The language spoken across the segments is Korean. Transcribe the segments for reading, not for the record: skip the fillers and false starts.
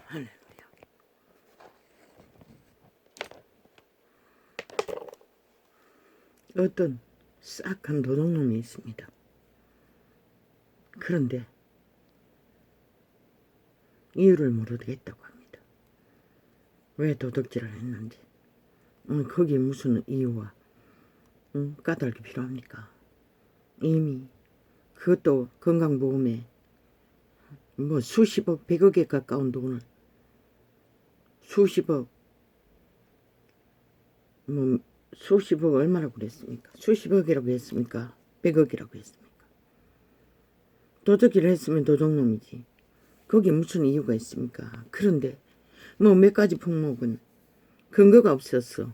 할렐루야. 어떤 싹한 도둑놈이 있습니다. 그런데 이유를 모르겠다고 합니다. 왜 도둑질을 했는지. 거기에 무슨 이유와 까닭이 필요합니까? 이미 그것도 건강보험에 뭐 수십억, 백억에 가까운 돈을 수십억, 뭐 수십억 얼마라고 그랬습니까? 수십억이라고 했습니까? 백억이라고 했습니까? 도둑질을 했으면 도둑놈이지. 거기에 무슨 이유가 있습니까? 그런데 뭐 몇 가지 품목은 근거가 없어서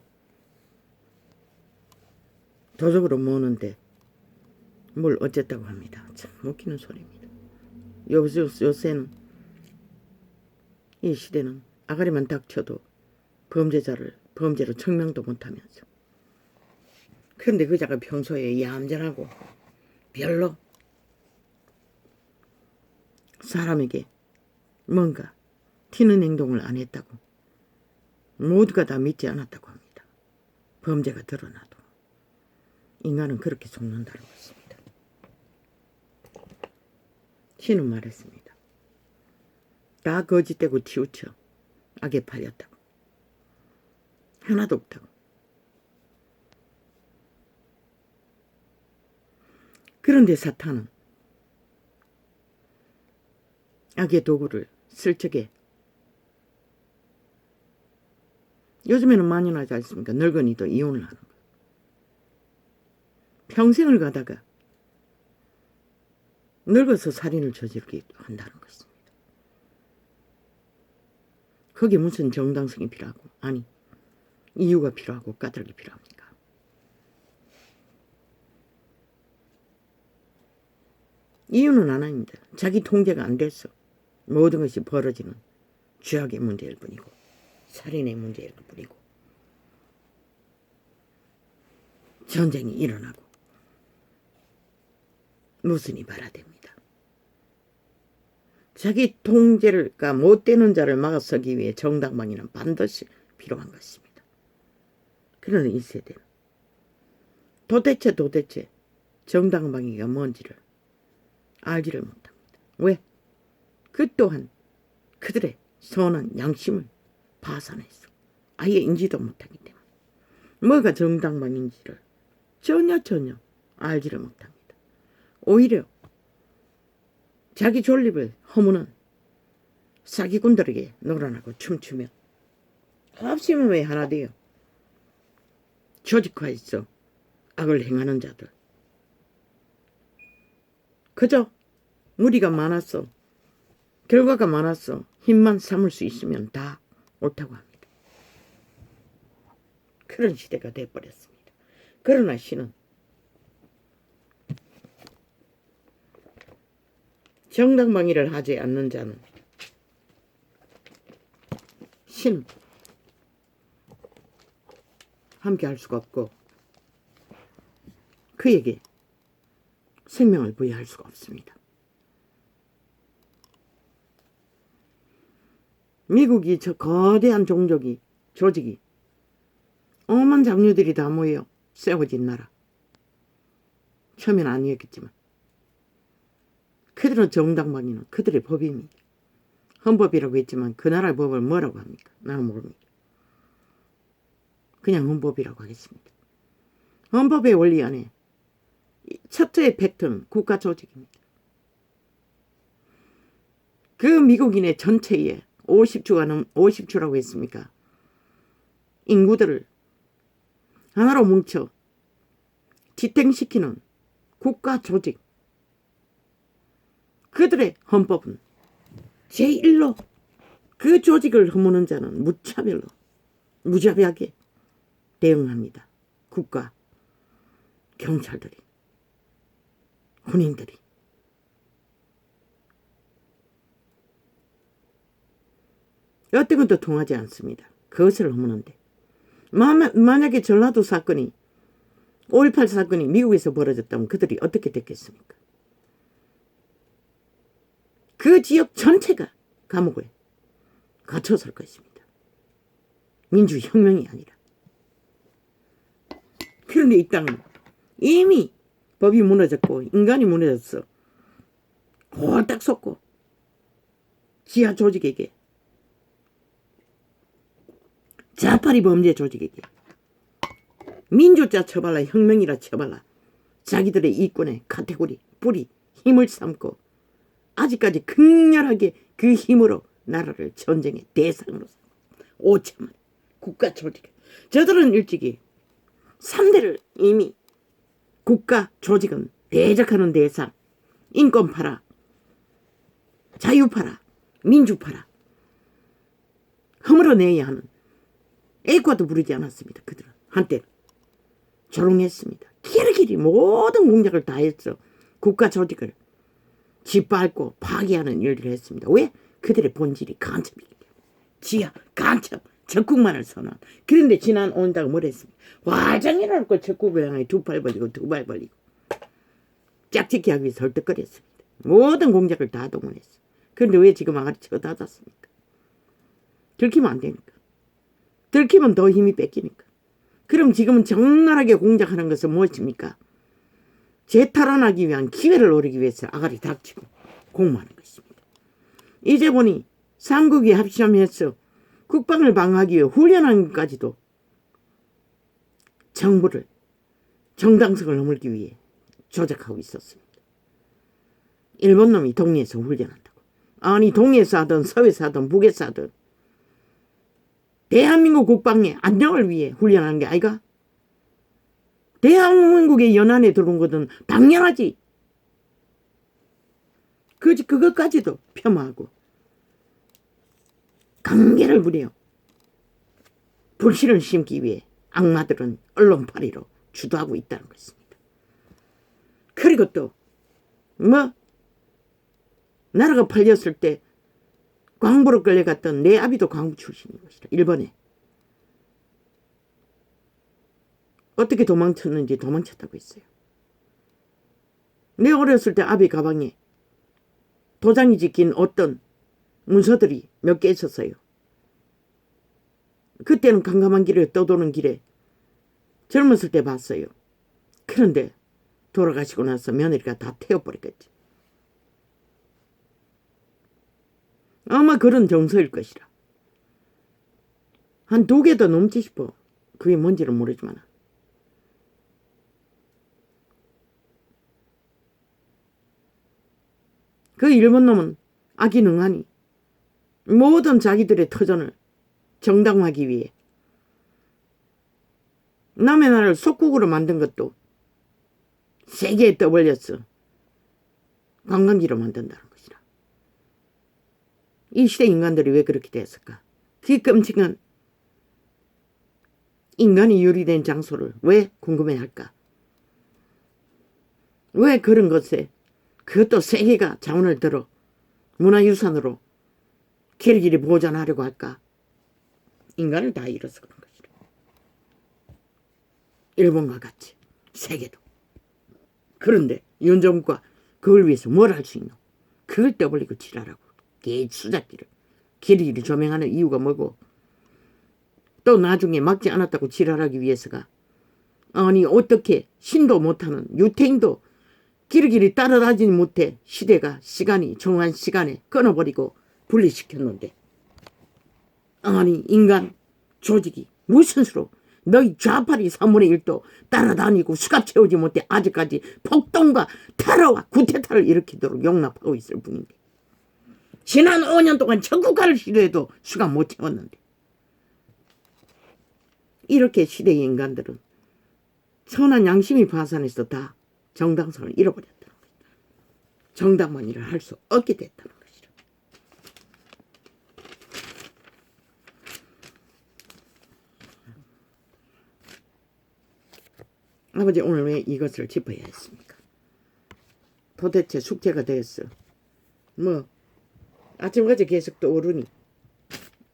도적으로 모으는데 뭘 어쨌다고 합니다. 참 웃기는 소리입니다. 요새는 이 시대는 아가리만 닥쳐도 범죄로 청명도 못하면서, 그런데 그자가 평소에 얌전하고 별로 사람에게 뭔가 튀는 행동을 안 했다고 모두가 다 믿지 않았다고 합니다. 범죄가 드러나도 인간은 그렇게 속는다는 것입니다. 신은 말했습니다. 다 거짓되고 치우쳐 악에 팔렸다고. 하나도 없다고. 그런데 사탄은 악의 도구를 쓸 적에 요즘에는 많이 나지 않습니까? 늙은이도 이혼을 하는 거예요. 평생을 가다가 늙어서 살인을 저지르기도 한다는 것입니다. 거기에 무슨 정당성이 필요하고, 아니 이유가 필요하고 까닭이 필요합니까? 이유는 안 합니다. 자기 통제가 안 돼서 모든 것이 벌어지는 죄악의 문제일 뿐이고 살인의 문제일 뿐이고 전쟁이 일어나고 무슨이 발화됩니다. 자기 통제가 못 되는 자를 막아서기 위해 정당방위는 반드시 필요한 것입니다. 그러나 이 세대는 도대체 정당방위가 뭔지를 알지를 못합니다. 왜? 그 또한 그들의 선한 양심을 파산해서 아예 인지도 못하기 때문에 뭐가 정당방위인지를 전혀 알지를 못합니다. 오히려 자기 존립을 허무는 사기꾼들에게 놀아나고 춤추며 합심은 왜 하나 돼요? 조직화했어. 악을 행하는 자들. 그저 무리가 많았어. 결과가 많았어. 힘만 삼을 수 있으면 다 옳다고 합니다. 그런 시대가 돼버렸습니다. 그러나 신은 정당방위를 하지 않는 자는 신은 함께 할 수가 없고 그에게 생명을 부여할 수가 없습니다. 미국이 저 거대한 조직이 오만 장류들이 다 모여 세워진 나라. 처음엔 아니었겠지만 그들은 정당방위는 그들의 법입니다. 헌법이라고 했지만 그 나라의 법을 뭐라고 합니까? 나는 모릅니다. 그냥 헌법이라고 하겠습니다. 헌법의 원리 안에 첫째 팩트는 국가조직입니다. 그 미국인의 전체의 50주라고 했습니까? 인구들을 하나로 뭉쳐 지탱시키는 국가조직. 그들의 헌법은 제1로 그 조직을 허무는 자는 무자비하게 대응합니다. 국가, 경찰들이, 군인들이. 어떤 것도 통하지 않습니다. 그것을 허무는데 만약에 전라도 사건이 5.18 사건이 미국에서 벌어졌다면 그들이 어떻게 됐겠습니까? 그 지역 전체가 감옥에 갇혔을 것입니다. 민주혁명이 아니라. 그런데 이 땅은 이미 법이 무너졌고 인간이 무너졌어. 홀딱 속고 지하 조직에게, 자파리 범죄 조직에게 민주자 쳐발라, 혁명이라 쳐발라, 자기들의 이권의 카테고리, 뿌리, 힘을 삼고 아직까지 극렬하게 그 힘으로 나라를 전쟁의 대상으로 삼고 5천만 국가 조직. 저들은 일찍이 3대를 이미 국가 조직은 대적하는 대상, 인권파라, 자유파라, 민주파라 허물어내야 하는 애과도 부르지 않았습니다. 그들은 한때 조롱했습니다. 길이길이 모든 공작을 다 했어. 국가 조직을 짓밟고 파괴하는 일들을 했습니다. 왜? 그들의 본질이 간첩이기 때문에. 지하, 간첩, 적국만을 선언. 그런데 지난 온다고 뭘 했습니까? 화장이라고 적국을 향해 두 팔 벌리고 두 발 벌리고 짝짓기 하기 위해서 헐떡거렸습니다. 모든 공작을 다 동원했어. 그런데 왜 지금 아가리 치고 닫았습니까? 들키면 안 되니까. 들키면 더 힘이 뺏기니까. 그럼 지금은 적나라하게 공작하는 것은 무엇입니까? 재탈환하기 위한 기회를 노리기 위해서 아가리 닥치고 공모하는 것입니다. 이제 보니 삼국이 합심해서 국방을 방어하기 위해 훈련한 것까지도 정부를, 정당성을 넘기 위해 조작하고 있었습니다. 일본 놈이 동해에서 훈련한다고. 아니 동해에서 하든 서해에서 하든 북에서 하든 대한민국 국방의 안정을 위해 훈련한 게 아이가? 대한민국의 연안에 들어온 것은 당연하지. 그것까지도 폄하하고 관계를 부려 불신을 심기 위해 악마들은 언론파리로 주도하고 있다는 것입니다. 그리고 또 나라가 팔렸을 때 광부로 끌려갔던 내 아비도 광부 출신인 것이라. 일본에 어떻게 도망쳤는지 도망쳤다고 했어요. 내 어렸을 때 아비 가방에 도장이 찍힌 어떤 문서들이 몇 개 있었어요. 그때는 깜깜한 길에 떠도는 길에 젊었을 때 봤어요. 그런데 돌아가시고 나서 며느리가 다 태워버렸겠지. 아마 그런 정서일 것이라. 한 2개 더 넘지 싶어. 그게 뭔지는 모르지만. 그 일본 놈은 악의능하니 모든 자기들의 터전을 정당화하기 위해 남의 나라를 속국으로 만든 것도 세계에 떠벌렸어. 관광지로 만든다는 것이라. 이 시대 인간들이 왜 그렇게 됐을까? 그 끔찍한 인간이 유리된 장소를 왜 궁금해할까? 왜 그런 것에 그것도 세계가 자원을 들어 문화유산으로 길이길이 보존하려고 할까? 인간을 다 잃어서 그런 것이라. 일본과 같이 세계도. 그런데 윤정국과 그걸 위해서 뭘 할 수 있노? 그걸 떠벌리고 지랄하고 개수작기를 길이길이 조명하는 이유가 뭐고, 또 나중에 막지 않았다고 지랄하기 위해서가, 아니 어떻게 신도 못하는 유태인도 길이길이 따라다니지 못해 시대가 시간이 정한 시간에 끊어버리고 분리시켰는데, 아니 인간 조직이 무슨 수로 너희 좌파리 3분의 1도 따라다니고 수갑 채우지 못해 아직까지 폭동과 테러와 구태타를 일으키도록 용납하고 있을 뿐인데, 지난 5년 동안 전국화를 시도해도 수갑 못 채웠는데, 이렇게 시대의 인간들은 선한 양심이 파산해서 다 정당성을 잃어버렸다는 것이다. 정당만 일을 할 수 없게 됐다는 것이다. 아버지 오늘 왜 이것을 짚어야 했습니까? 도대체 숙제가 되었어. 아침까지 계속 떠오르니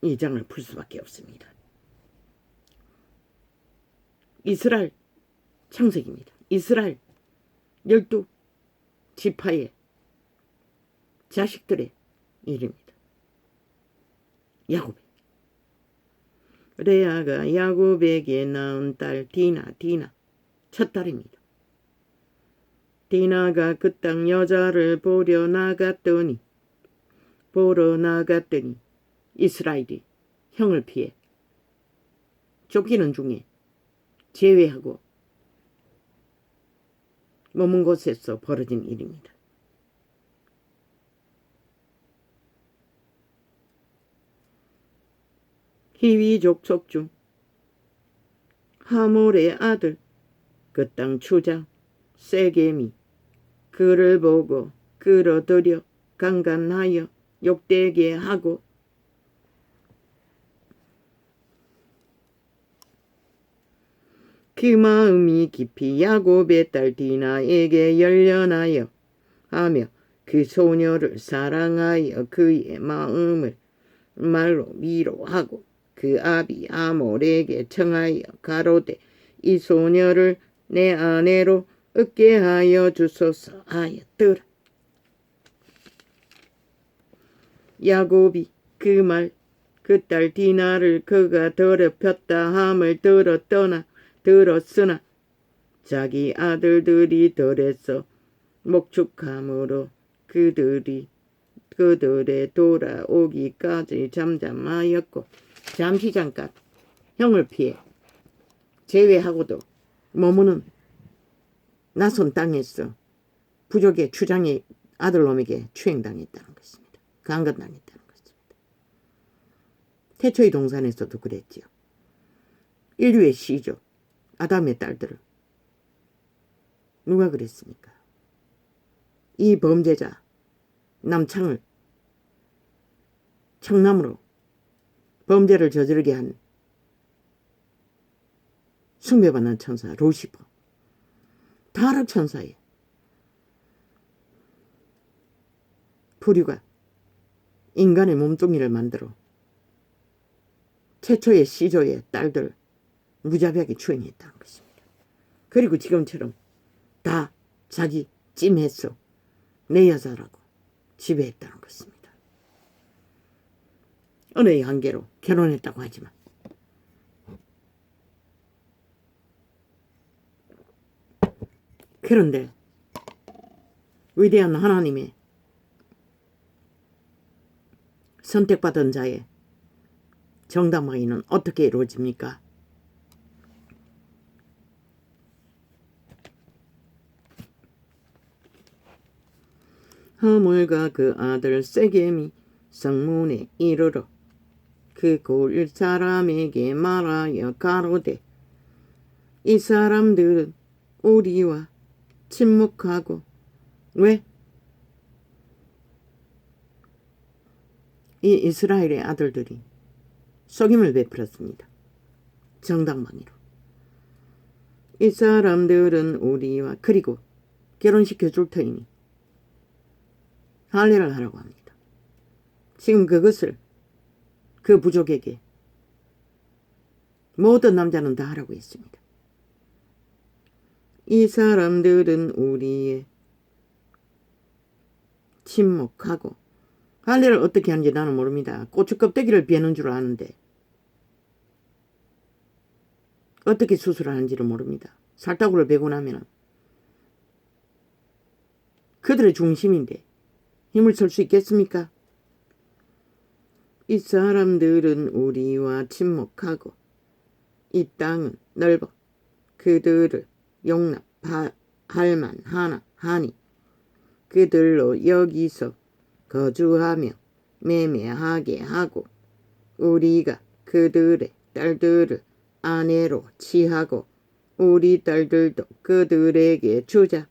이 장을 풀 수밖에 없습니다. 이스라엘 창세기입니다. 이스라엘 12지파의 자식들의 일입니다. 야곱에. 레아가 야곱에게 낳은 딸 디나 첫 딸입니다. 디나가 그 땅 여자를 보러 나갔더니 이스라엘이 형을 피해 쫓기는 중에 제외하고 머문 곳에서 벌어진 일입니다. 히위 족속 중 하몰의 아들 그 땅 추장 세겜이 그를 보고 끌어들여 강간하여 욕되게 하고 그 마음이 깊이 야곱의 딸 디나에게 열려나여 하며 그 소녀를 사랑하여 그의 마음을 말로 위로하고 그 아비 아몰에게 청하여 가로되 이 소녀를 내 아내로 얻게 하여 주소서 하였더라. 야곱이 그 딸 디나를 그가 더럽혔다 함을 들었으나 자기 아들들이 들에서 목축함으로 그들의 돌아오기까지 잠잠하였고 잠시 잠깐 형을 피해 제외하고도 머무는 낯선 땅에서 부족의 추장의 아들놈에게 추행당했다는 것입니다. 강간당했다는 것입니다. 태초의 동산에서도 그랬지요. 인류의 시조 아담의 딸들을 누가 그랬습니까? 이 범죄자 남창을 청남으로 범죄를 저지르게 한 숭배받는 천사 루시퍼 타락 천사의 부류가 인간의 몸뚱이를 만들어 최초의 시조의 딸들 무자비하게 추행했다는 것입니다. 그리고 지금처럼 다 자기 찜해서 내 여자라고 지배했다는 것입니다. 은혜의 관계로 결혼했다고 하지만 그런데 위대한 하나님의 선택받은 자의 정당화에는 어떻게 이루어집니까? 하몰과 그 아들 세겜이 성문에 이르러 그 골 사람에게 말하여 가로되 이 사람들은 우리와 침묵하고 왜? 이 이스라엘의 아들들이 속임을 베풀었습니다. 정당방위로. 이 사람들은 우리와 그리고 결혼시켜 줄 터이니 할례를 하라고 합니다. 지금 그것을 그 부족에게 모든 남자는 다 하라고 했습니다. 이 사람들은 우리의 침묵하고 할례를 어떻게 하는지 나는 모릅니다. 고추 껍데기를 베는 줄 아는데 어떻게 수술을 하는지를 모릅니다. 살타구를 베고 나면 그들의 중심인데 힘을 쓸 수 있겠습니까? 이 사람들은 우리와 침묵하고 이 땅은 넓어 그들을 용납할 만하니 그들로 여기서 거주하며 매매하게 하고 우리가 그들의 딸들을 아내로 취하고 우리 딸들도 그들에게 주자.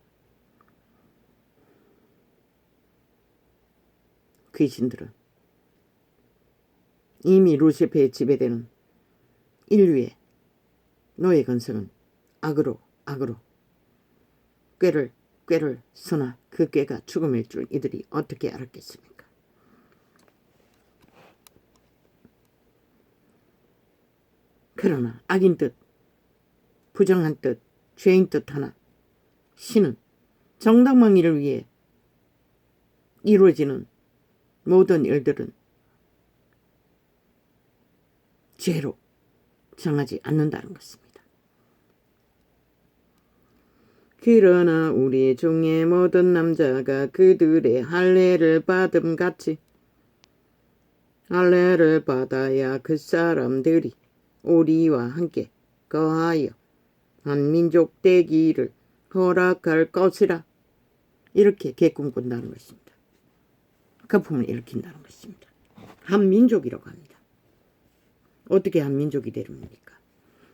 귀신들은 이미 루시페에 지배되는 인류의 노예 건성은 악으로 꾀를 쓰나 그 꾀가 죽음일 줄 이들이 어떻게 알았겠습니까? 그러나 악인 뜻, 부정한 뜻, 죄인 뜻 하나 신은 정당방위를 위해 이루어지는 모든 일들은 죄로 정하지 않는다는 것입니다. 그러나 우리 중에 모든 남자가 그들의 할례를 받음같이 할례를 받아야 그 사람들이 우리와 함께 거하여 한 민족 되기를 허락할 것이라. 이렇게 개꿈꾼다는 것입니다. 거품을 일으킨다는 것입니다. 한 민족이라고 합니다. 어떻게 한 민족이 되렵니까?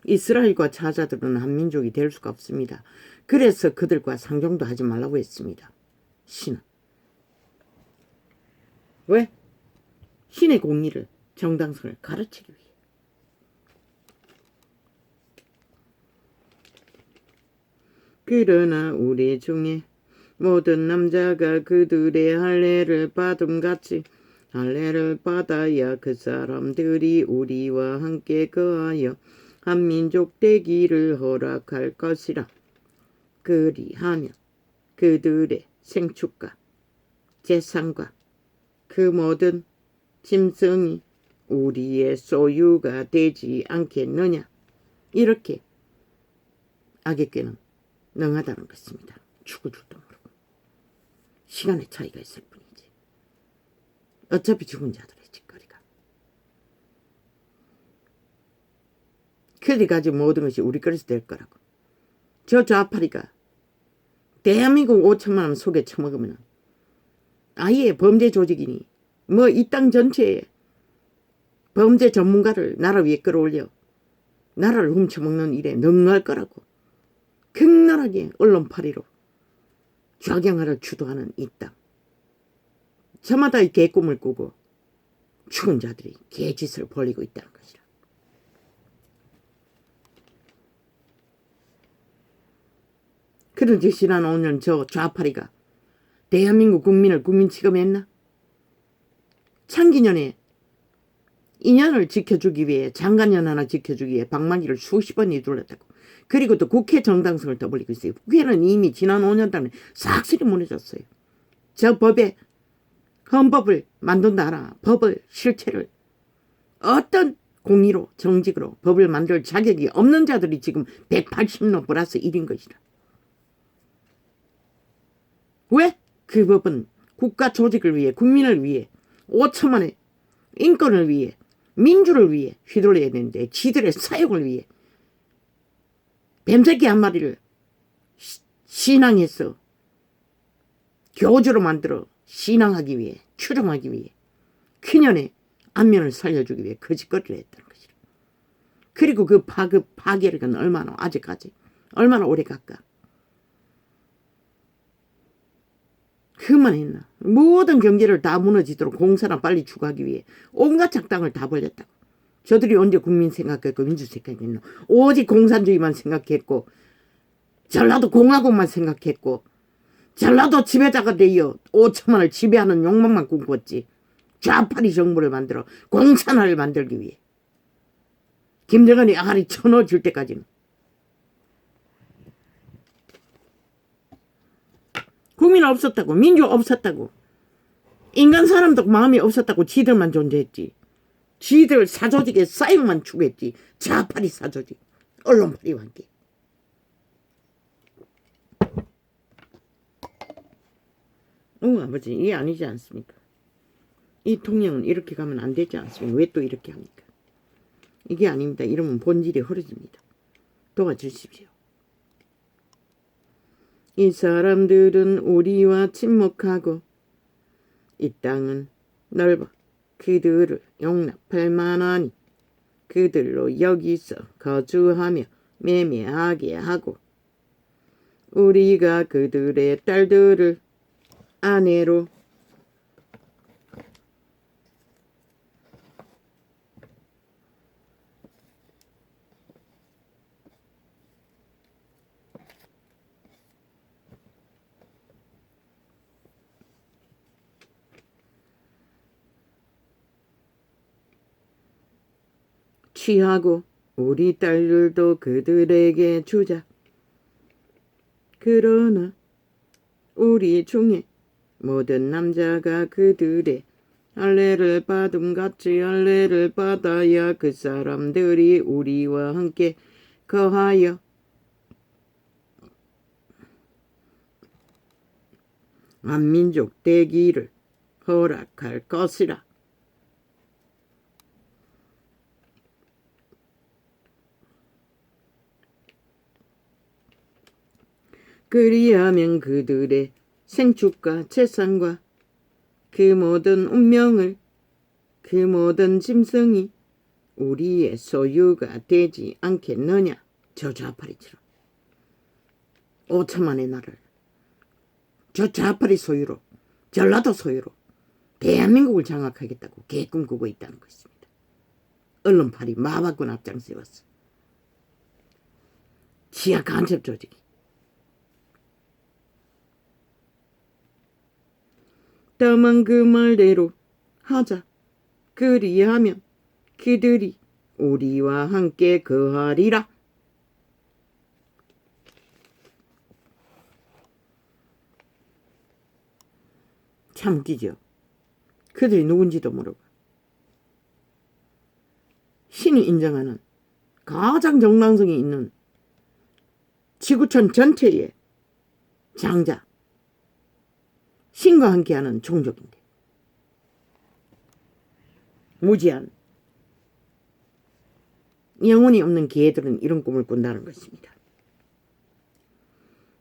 이스라엘과 자자들은 한 민족이 될 수가 없습니다. 그래서 그들과 상종도 하지 말라고 했습니다. 신은. 왜? 신의 공의를, 정당성을 가르치기 위해. 그러나 우리 중에 모든 남자가 그들의 할례를 받음같이 할례를 받아야 그 사람들이 우리와 함께 거하여 한 민족 되기를 허락할 것이라. 그리하면 그들의 생축과 재산과 그 모든 짐승이 우리의 소유가 되지 않겠느냐. 이렇게 악의 꾀는 능하다는 것입니다. 죽을 줄도 모르고 시간의 차이가 있을 뿐이지. 어차피 죽은 자들의 짓거리가. 그들이 가진 모든 것이 우리 것이 될 거라고. 저 좌파리가 대한민국 5천만 원 속에 처먹으면 아예 범죄 조직이니 뭐 이 땅 전체에 범죄 전문가를 나라 위에 끌어올려 나라를 훔쳐먹는 일에 능할 거라고. 극렬하게 언론파리로 좌경화를 주도하는 이 땅. 저마다 이 개꿈을 꾸고 죽은 자들이 개짓을 벌이고 있다는 것이라. 그런지 지난 5년 저 좌파리가 대한민국 국민을 국민 취급했나? 창기년에 인연을 지켜주기 위해 장관연 하나 지켜주기 위해 방망이를 수십 번이 둘렀다고. 그리고 또 국회 정당성을 떠벌리고 있어요. 국회는 이미 지난 5년 동안 싹쓸이 무너졌어요. 저 법에 헌법을 만든다 하나 법을 실체를 어떤 공의로 정직으로 법을 만들 자격이 없는 자들이 지금 180로 플러스 1인 것이라. 왜? 그 법은 국가 조직을 위해 국민을 위해 5천만의 인권을 위해 민주를 위해 휘둘러야 되는데 지들의 사욕을 위해 뱀새끼 한 마리를 신앙해서 교주로 만들어 신앙하기 위해 추종하기 위해 그년의 안면을 살려주기 위해 거짓거리를 했다는 것이라. 그리고 그 파괴력은 얼마나 아직까지 얼마나 오래 갈까. 그만했나. 모든 경제를 다 무너지도록 공사나 빨리 추구하기 위해 온갖 작당을 다 벌렸다고. 저들이 언제 국민 생각했고 민주 생각했노. 오직 공산주의만 생각했고 전라도 공화국만 생각했고 전라도 지배자가 되어 5천만을 지배하는 욕망만 꿈꿨지. 좌파리 정부를 만들어 공산화를 만들기 위해. 김정은이 아가리 쳐넣어줄 때까지는. 국민 없었다고. 민주 없었다고. 인간 사람도 마음이 없었다고. 지들만 존재했지. 지들 사조직의 사욕만 추구했지. 좌파리 사조직. 언론파리와 함께. 아버지 이게 아니지 않습니까? 이 통영은 이렇게 가면 안 되지 않습니까? 왜 또 이렇게 합니까? 이게 아닙니다. 이러면 본질이 흐려집니다. 도와주십시오. 이 사람들은 우리와 침묵하고 이 땅은 넓어 그들을 용납할 만하니 그들로 여기서 거주하며 매매하게 하고 우리가 그들의 딸들을 아내로 취하고 우리 딸들도 그들에게 주자. 그러나 우리 중에 모든 남자가 그들의 할례를 받음같이 할례를 받아야 그 사람들이 우리와 함께 거하여 만민족 되기를 허락할 것이라. 그리하면 그들의 생축과 재산과 그 모든 운명을 그 모든 짐승이 우리의 소유가 되지 않겠느냐. 저 좌파리처럼 5천만의 나라를 저 좌파리 소유로 전라도 소유로 대한민국을 장악하겠다고 개 꿈꾸고 있다는 것입니다. 언론팔이 마박군 앞장세웠어. 지하 간첩 조직이. 다만 그 말대로 하자. 그리하면 그들이 우리와 함께 거하리라. 참 웃기죠. 그들이 누군지도 모르고 신이 인정하는 가장 정당성이 있는 지구촌 전체의 장자, 신과 함께하는 종족인데 무지한 영혼이 없는 개들은 이런 꿈을 꾼다는 것입니다.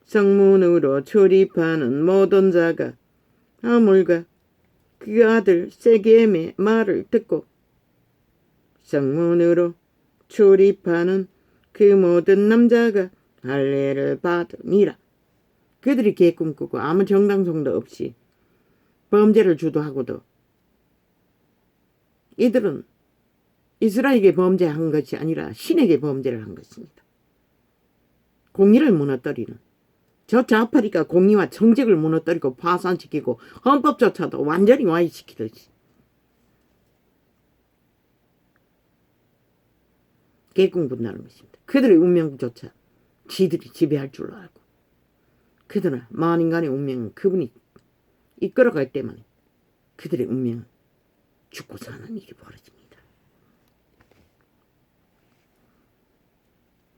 성문으로 출입하는 모든 자가 하물과 그 아들 세겜의 말을 듣고 성문으로 출입하는 그 모든 남자가 할례를 받으니라. 그들이 개 꿈꾸고 아무 정당성도 없이 범죄를 주도하고도 이들은 이스라엘에게 범죄한 것이 아니라 신에게 범죄를 한 것입니다. 공의를 무너뜨리는 저 좌파리가 공의와 정직을 무너뜨리고 파산시키고 헌법조차도 완전히 와해시키듯이 개꿈꾼다는 것입니다. 그들의 운명조차 지들이 지배할 줄 알고 그들은 만인간의 운명은 그분이 이끌어갈 때만 그들의 운명은 죽고 사는 일이 벌어집니다.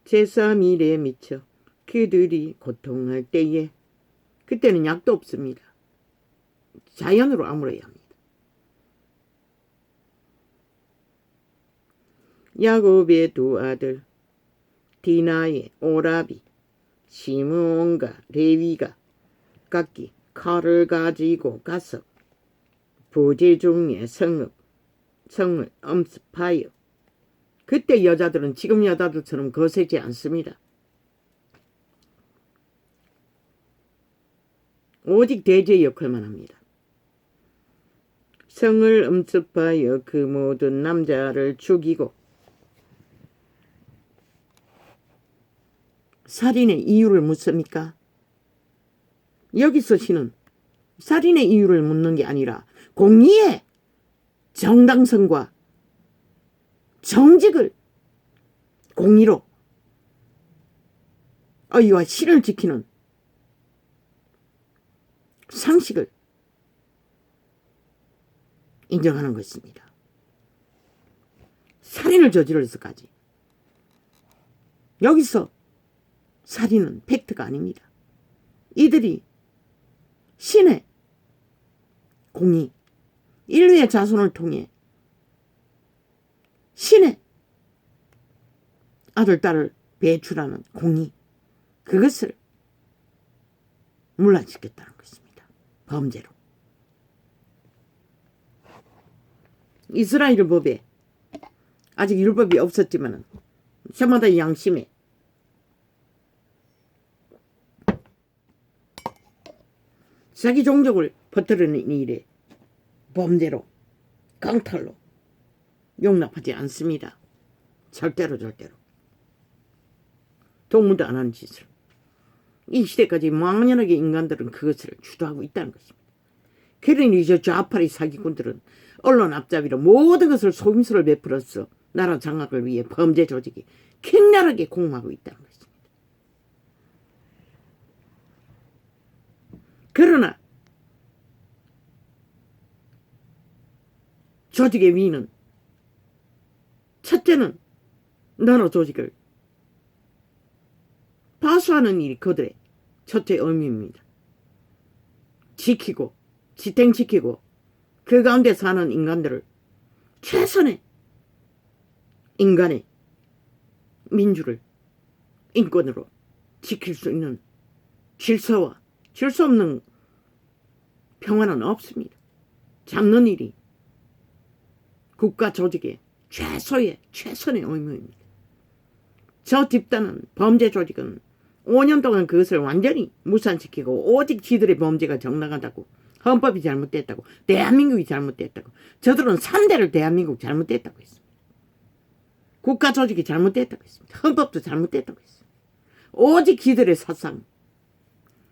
제3일에 미쳐 그들이 고통할 때에 그때는 약도 없습니다. 자연으로 아물어야 합니다. 야곱의 두 아들 디나의 오라비 시므온과 레위가 각기 칼을 가지고 가서 부지 중에 성을 엄습하여 그때 여자들은 지금 여자들처럼 거세지 않습니다. 오직 대제의 역할만 합니다. 성을 엄습하여 그 모든 남자를 죽이고 살인의 이유를 묻습니까? 여기서 신은 살인의 이유를 묻는 게 아니라 공의의 정당성과 정직을 공의로 의와 신을 지키는 상식을 인정하는 것입니다. 살인을 저지르서까지 여기서 살인은 팩트가 아닙니다. 이들이 신의 공의, 인류의 자손을 통해 신의 아들, 딸을 배출하는 공의, 그것을 문란시켰다는 것입니다. 범죄로. 이스라엘 법에 아직 율법이 없었지만 저마다 양심에 자기 종족을 퍼뜨리는 일에 범죄로 강탈로 용납하지 않습니다. 절대로. 동무도 안 하는 짓을. 이 시대까지 망연하게 인간들은 그것을 주도하고 있다는 것입니다. 그러니 저 좌파리 사기꾼들은 언론 앞잡이로 모든 것을 속임수를 베풀어서 나라 장악을 위해 범죄 조직이 격렬하게 공모하고 있다는 것입니다. 그러나 조직의 위는 첫째는 나노 조직을 파수하는 일이 그들의 첫째 의미입니다. 지키고 지탱시키고 그 가운데 사는 인간들을 최선의 인간의 민주를 인권으로 지킬 수 있는 질서와 질서 없는 평화는 없습니다. 잡는 일이 국가 조직의 최선의 의무입니다. 저 집단은 범죄 조직은 5년 동안 그것을 완전히 무산시키고 오직 지들의 범죄가 정당하다고 헌법이 잘못됐다고 대한민국이 잘못됐다고 저들은 3대를 대한민국 잘못됐다고 했습니다. 국가 조직이 잘못됐다고 했습니다. 헌법도 잘못됐다고 했습니다. 오직 지들의 사상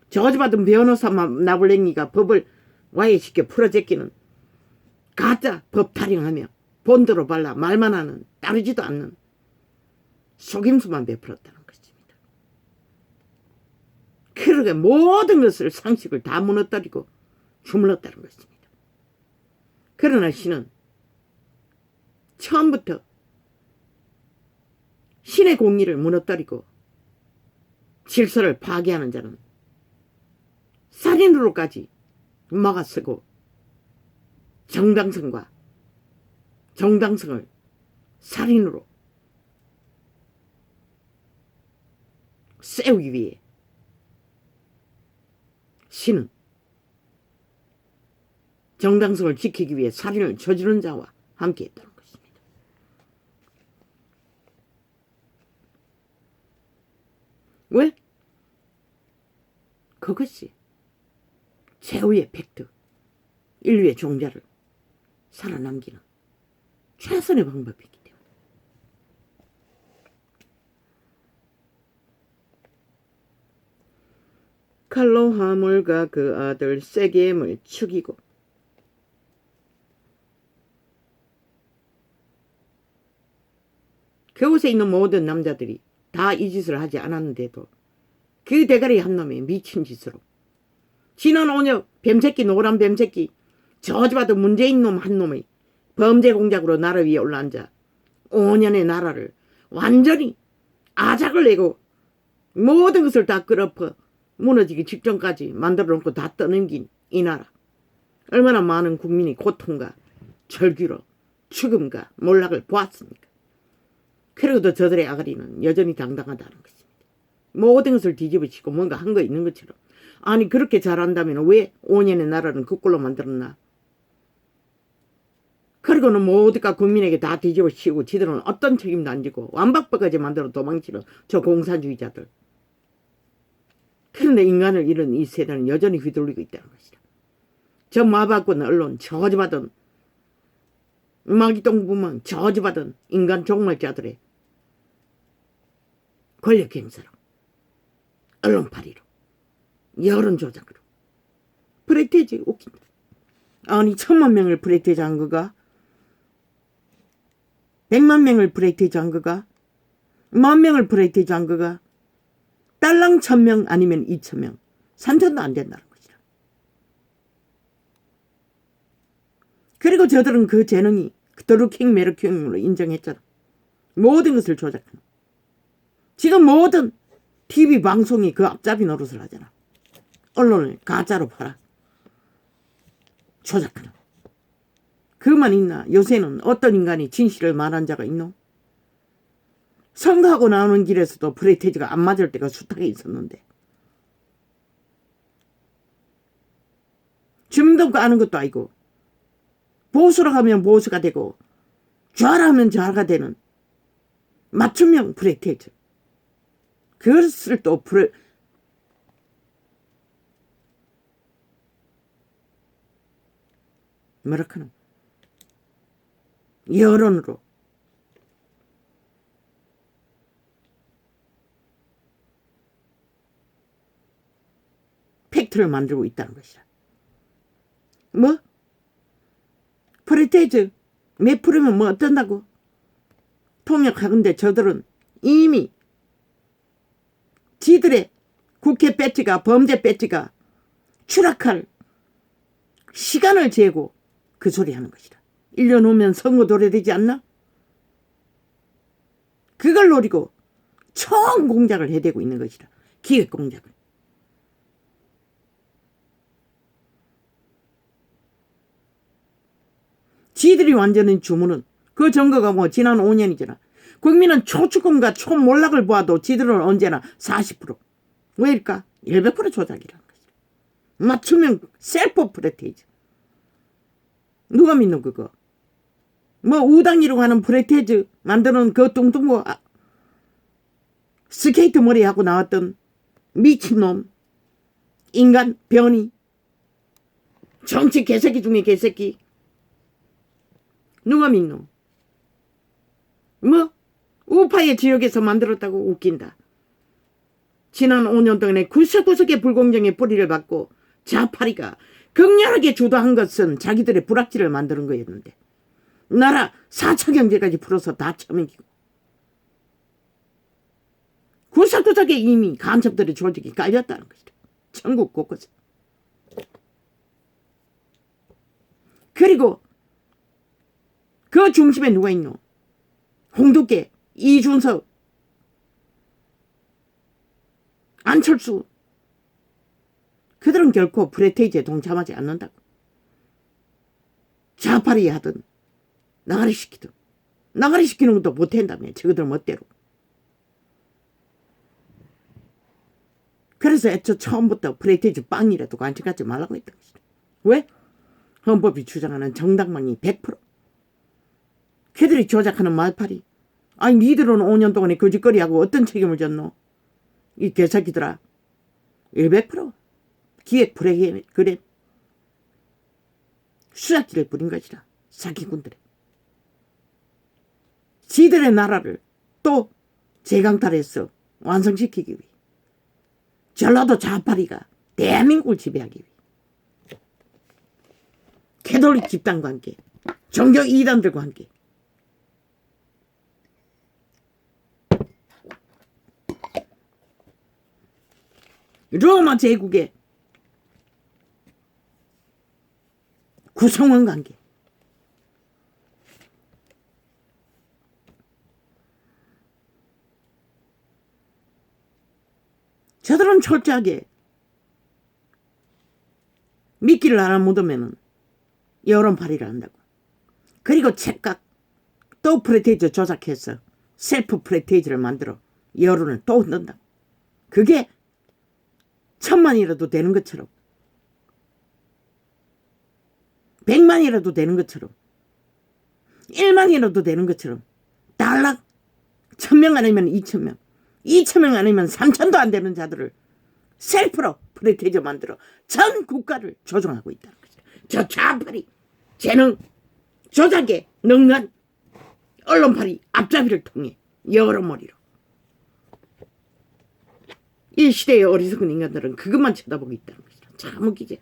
저주받은 변호사 나불랭이가 법을 와해시켜 풀어제끼는 가짜 법 타령하며 본드로 발라 말만 하는 따르지도 않는 속임수만 베풀었다는 것입니다. 그러게 모든 것을 상식을 다 무너뜨리고 주물렀다는 것입니다. 그러나 신은 처음부터 신의 공의를 무너뜨리고 질서를 파괴하는 자는 살인으로까지 막아서고 정당성을 살인으로 세우기 위해 신은 정당성을 지키기 위해 살인을 저지른 자와 함께했다는 것입니다. 왜? 그것이 최후의 팩트, 인류의 종자를 살아남기는 최선의 방법이기 때문에. 칼로 하물과 그 아들 세겜을 죽이고 그곳에 있는 모든 남자들이 다 이 짓을 하지 않았는데도 그 대가리 한 놈의 미친 짓으로 지난 5년 뱀새끼 노란 뱀새끼 저주받은 문재인 놈 한 놈의 범죄 공작으로 나라 위에 올라앉아 5년의 나라를 완전히 아작을 내고 모든 것을 다 끌어퍼 무너지기 직전까지 만들어 놓고 다 떠넘긴 이 나라. 얼마나 많은 국민이 고통과 절규로 죽음과 몰락을 보았습니까? 그래도 저들의 아가리는 여전히 당당하다는 것입니다. 모든 것을 뒤집어치고 뭔가 한 거 있는 것처럼. 아니 그렇게 잘한다면 왜 5년의 나라는 그꼴로 만들었나? 그리고는 모두가 국민에게 다 뒤집어치우고 지들은 어떤 책임도 안 지고 완박박까지 만들어 도망치는 저 공산주의자들. 그런데 인간을 잃은 이 세대는 여전히 휘둘리고 있다는 것이다. 저 마바꾼 언론 저주받은 마기동 부문 저주받은 인간 종말자들의 권력 행사로 언론팔이로 여론조작으로 브레이트지 웃긴다. 아니 1000만 명을 브레이트지 한 거가 100만 명을 브레이트지 한 거가 10,000명을 브레이트지 한 거가 딸랑 1000명 아니면 2000명 3000도 안 된다는 것이다. 그리고 저들은 그 재능이 드루킹 메르킹으로 인정했잖아. 모든 것을 조작하는. 지금 모든 TV 방송이 그 앞잡이 노릇을 하잖아. 언론을 가짜로 팔아. 조작하는. 그만 있나? 요새는 어떤 인간이 진실을 말한 자가 있노? 선거하고 나오는 길에서도 브레이트지가 안 맞을 때가 숱하게 있었는데. 주민등록 아는 것도 아니고 보수로 가면 보수가 되고 좌라 하면 좌가 되는 맞춤형 브레이트지. 그것을 또 뭐랄까는 여론으로 팩트를 만들고 있다는 것이다. 뭐? 프레테이즈 몇 프로면 뭐 어쩐다고? 통역하건대 저들은 이미 지들의 국회 배지가 범죄 배지가 추락할 시간을 재고 그 소리 하는 것이다. 1년 후면 선거 도래되지 않나? 그걸 노리고 총 공작을 해대고 있는 것이다. 기획 공작을. 지들이 완전히 주문은 그 증거가 뭐 지난 5년이잖아. 국민은 초축금과 초몰락을 보아도 지들은 언제나 40%. 왜일까? 100% 조작이라는 것이다. 맞춤형 셀프 프레테이즈. 누가 믿노 그거? 뭐 우당이라고 하는 프레테이즈 만드는 그 뚱뚱거 스케이트 머리하고 나왔던 미친놈 인간 변이 정치 개새끼 중에 개새끼 누가 믿노? 뭐 우파의 지역에서 만들었다고 웃긴다. 지난 5년 동안에 구석구석의 불공정의 뿌리를 받고 좌파리가 극렬하게 주도한 것은 자기들의 불악지를 만드는 거였는데 나라 4차 경제까지 풀어서 다 처먹이고 구석구석에 이미 간첩들의 조직이 깔렸다는 것이다. 전국 곳곳에. 그리고 그 중심에 누가 있노? 홍두깨, 이준석, 안철수. 그들은 결코 프레테이즈에 동참하지 않는다고. 좌파리 하든 나가리 시키든 나가리 시키는 것도 못한다며 저그들 멋대로. 그래서 애초 처음부터 프레테이즈 빵이라도 간직하지 말라고 했던 것이다. 왜? 헌법이 주장하는 정당망이 100%. 걔들이 조작하는 말팔이. 아니 니들은 5년 동안에 거짓거리하고 어떤 책임을 졌노? 이 개새끼들아. 100% 기획 프로그램 수작기를 부린 것이라. 사기꾼들의. 지들의 나라를 또 재강탈해서 완성시키기 위해 전라도 좌파리가 대한민국을 지배하기 위해 캐톨릭 집단과 함께 종교 이단들과 함께 로마 제국의 구성원 관계 저들은 철저하게 미끼를 하나 묻으면 여론팔이를 한다고. 그리고 책각 또 프레테이즈 조작해서 셀프 프레테이즈를 만들어 여론을 또 흔든다. 그게 1000만이라도 되는 것처럼 100만이라도 되는 것처럼 1만이라도 되는 것처럼 달락 1000명 아니면 2000명 2000명 아니면 3000도 안 되는 자들을 셀프로 프레테이즈 만들어 전 국가를 조종하고 있다는 거죠. 저 좌파리 재능 조작에 능한 언론팔이 앞잡이를 통해 여러머리로 이 시대의 어리석은 인간들은 그것만 쳐다보고 있다는 것이다. 참 웃기지.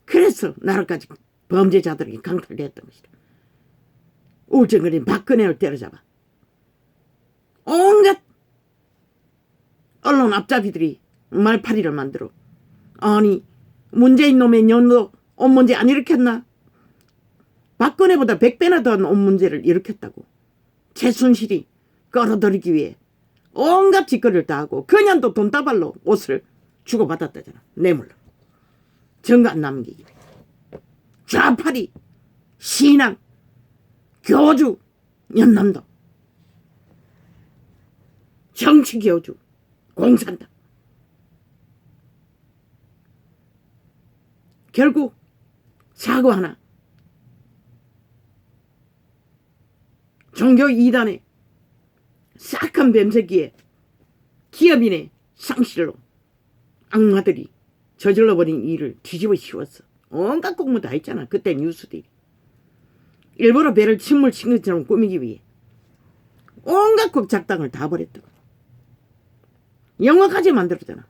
그래서 나라까지 범죄자들에게 강탈되었던 것이다. 우울증거린 박근혜를 때려잡아 온갖 언론 앞잡이들이 말파리를 만들어 아니 문재인 놈의 년도 온 문제 안 일으켰나? 박근혜보다 100배나 더한 온 문제를 일으켰다고. 최순실이 끌어들이기 위해 온갖 짓거리를 다 하고 그년도 돈다발로 옷을 주고받았다잖아. 뇌물로. 증거 안 남기기 위해. 좌파리, 신앙, 교주, 연남도. 정치교주, 공산당. 결국 사고 하나. 종교 이단의 싹한 뱀새끼에 기업인의 상실로 악마들이 저질러버린 일을 뒤집어 씌웠어. 온갖 공무 다 했잖아. 그때 뉴스들이. 일부러 배를 침몰 친 것처럼 꾸미기 위해 온갖 국작당을 다 버렸다고. 영화까지 만들었잖아.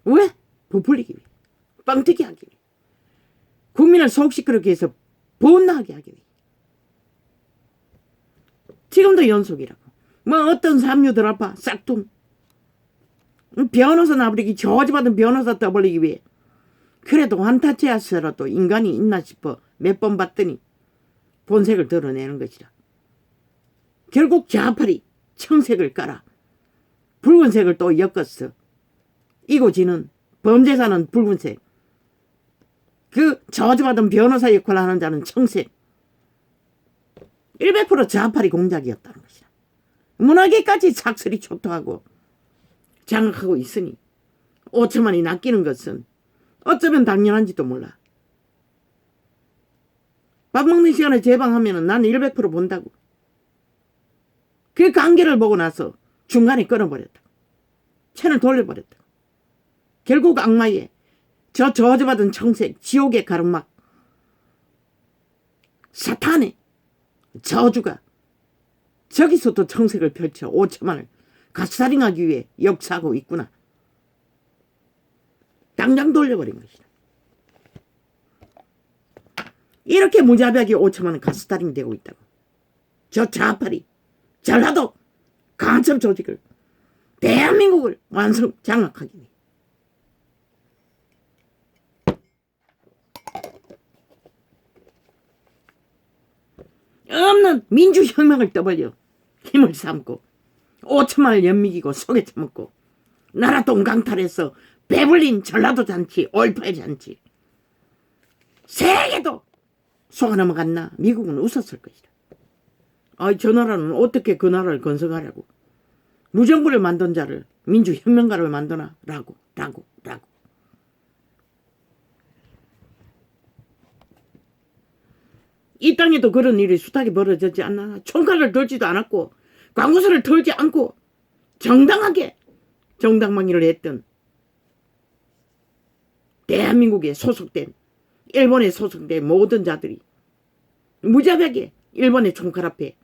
왜? 부풀리기 위해. 빵튀기 하기 위해. 국민을 속 시끄럽게 해서 분나하게 하기 위해. 지금도 연속이라고. 뭐 어떤 삼류들 아파 싹퉁. 변호사 나버리기 저지받은 변호사 떠벌리기 위해 그래도 환타치아스라도 인간이 있나 싶어 몇 번 봤더니 본색을 드러내는 것이라. 결국 좌팔이 청색을 깔아 붉은색을 또 엮었어. 이고지는 범죄자는 붉은색, 그 저주받은 변호사 역할을 하는 자는 청색. 100% 좌팔이 공작이었다는 것이다. 문화계까지 착설이 초토하고 장악하고 있으니 5천만이 낚이는 것은 어쩌면 당연한지도 몰라. 밥 먹는 시간에 제방하면 나는 100% 본다고. 그 관계를 보고 나서 중간에 끊어버렸다. 채널 돌려버렸다. 결국 악마의 저 저주받은 청색 지옥의 가르막, 사탄의 저주가 저기서도 청색을 펼쳐 5천만을 가스살인하기 위해 역사하고 있구나. 당장 돌려버린 것이다. 이렇게 무자비하게 5천만은 가스살인이 되고 있다고. 저 좌팔이 전라도 간첩 조직을, 대한민국을 완성 장악하기 위해. 없는 민주혁명을 떠벌려 힘을 삼고 5천만을 연미기고 속에 처먹고 나라 돈 강탈해서 배불린 전라도 잔치, 올팔 잔치 세계도 속아 넘어갔나 미국은 웃었을 것이다. 저 나라는 어떻게 그 나라를 건설하려고 무정부를 만든 자를 민주혁명가를 만드나 라고. 이 땅에도 그런 일이 숱하게 벌어졌지 않나. 총칼을 들지도 않았고 광구서를 털지 않고 정당하게 정당방위를 했던 대한민국에 소속된, 일본에 소속된 모든 자들이 무자비하게 일본의 총칼 앞에,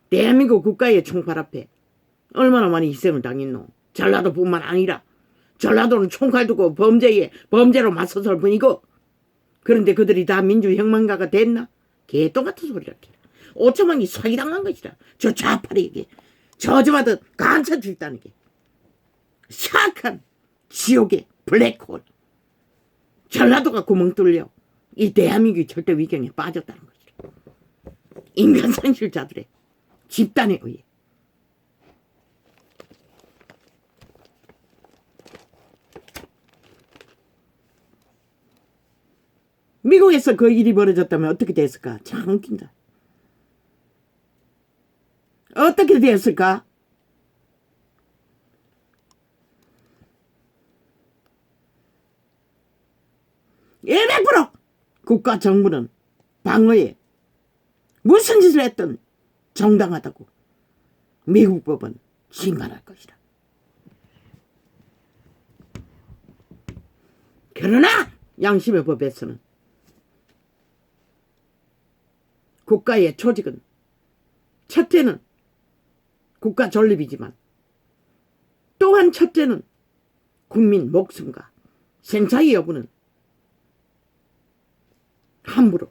대한민국 국가의 총칼 앞에 얼마나 많이 희생을 당했노. 전라도뿐만 아니라 전라도는 총칼 두고 범죄로 맞서설 뿐이고, 그런데 그들이 다 민주혁명가가 됐나? 개똥 같은 소리를 해. 5천만이 사기당한 것이라. 저 좌파리에게 저주받은 간첩 집단에게 사악한 지옥의 블랙홀, 전라도가 구멍 뚫려 이 대한민국이 절대 위경에 빠졌다는 것이라. 인간 상실자들의 집단에 의해. 미국에서 그 일이 벌어졌다면 어떻게 됐을까? 참 웃긴다. 어떻게 됐을까? (100% 국가 정부는 방어에 무슨 짓을 했든 정당하다고 미국 법은 심판할 것이다. 그러나 양심의 법에서는 국가의 조직은 첫째는 국가 존립이지만 또한 첫째는 국민 목숨과 생사의 여부는 함부로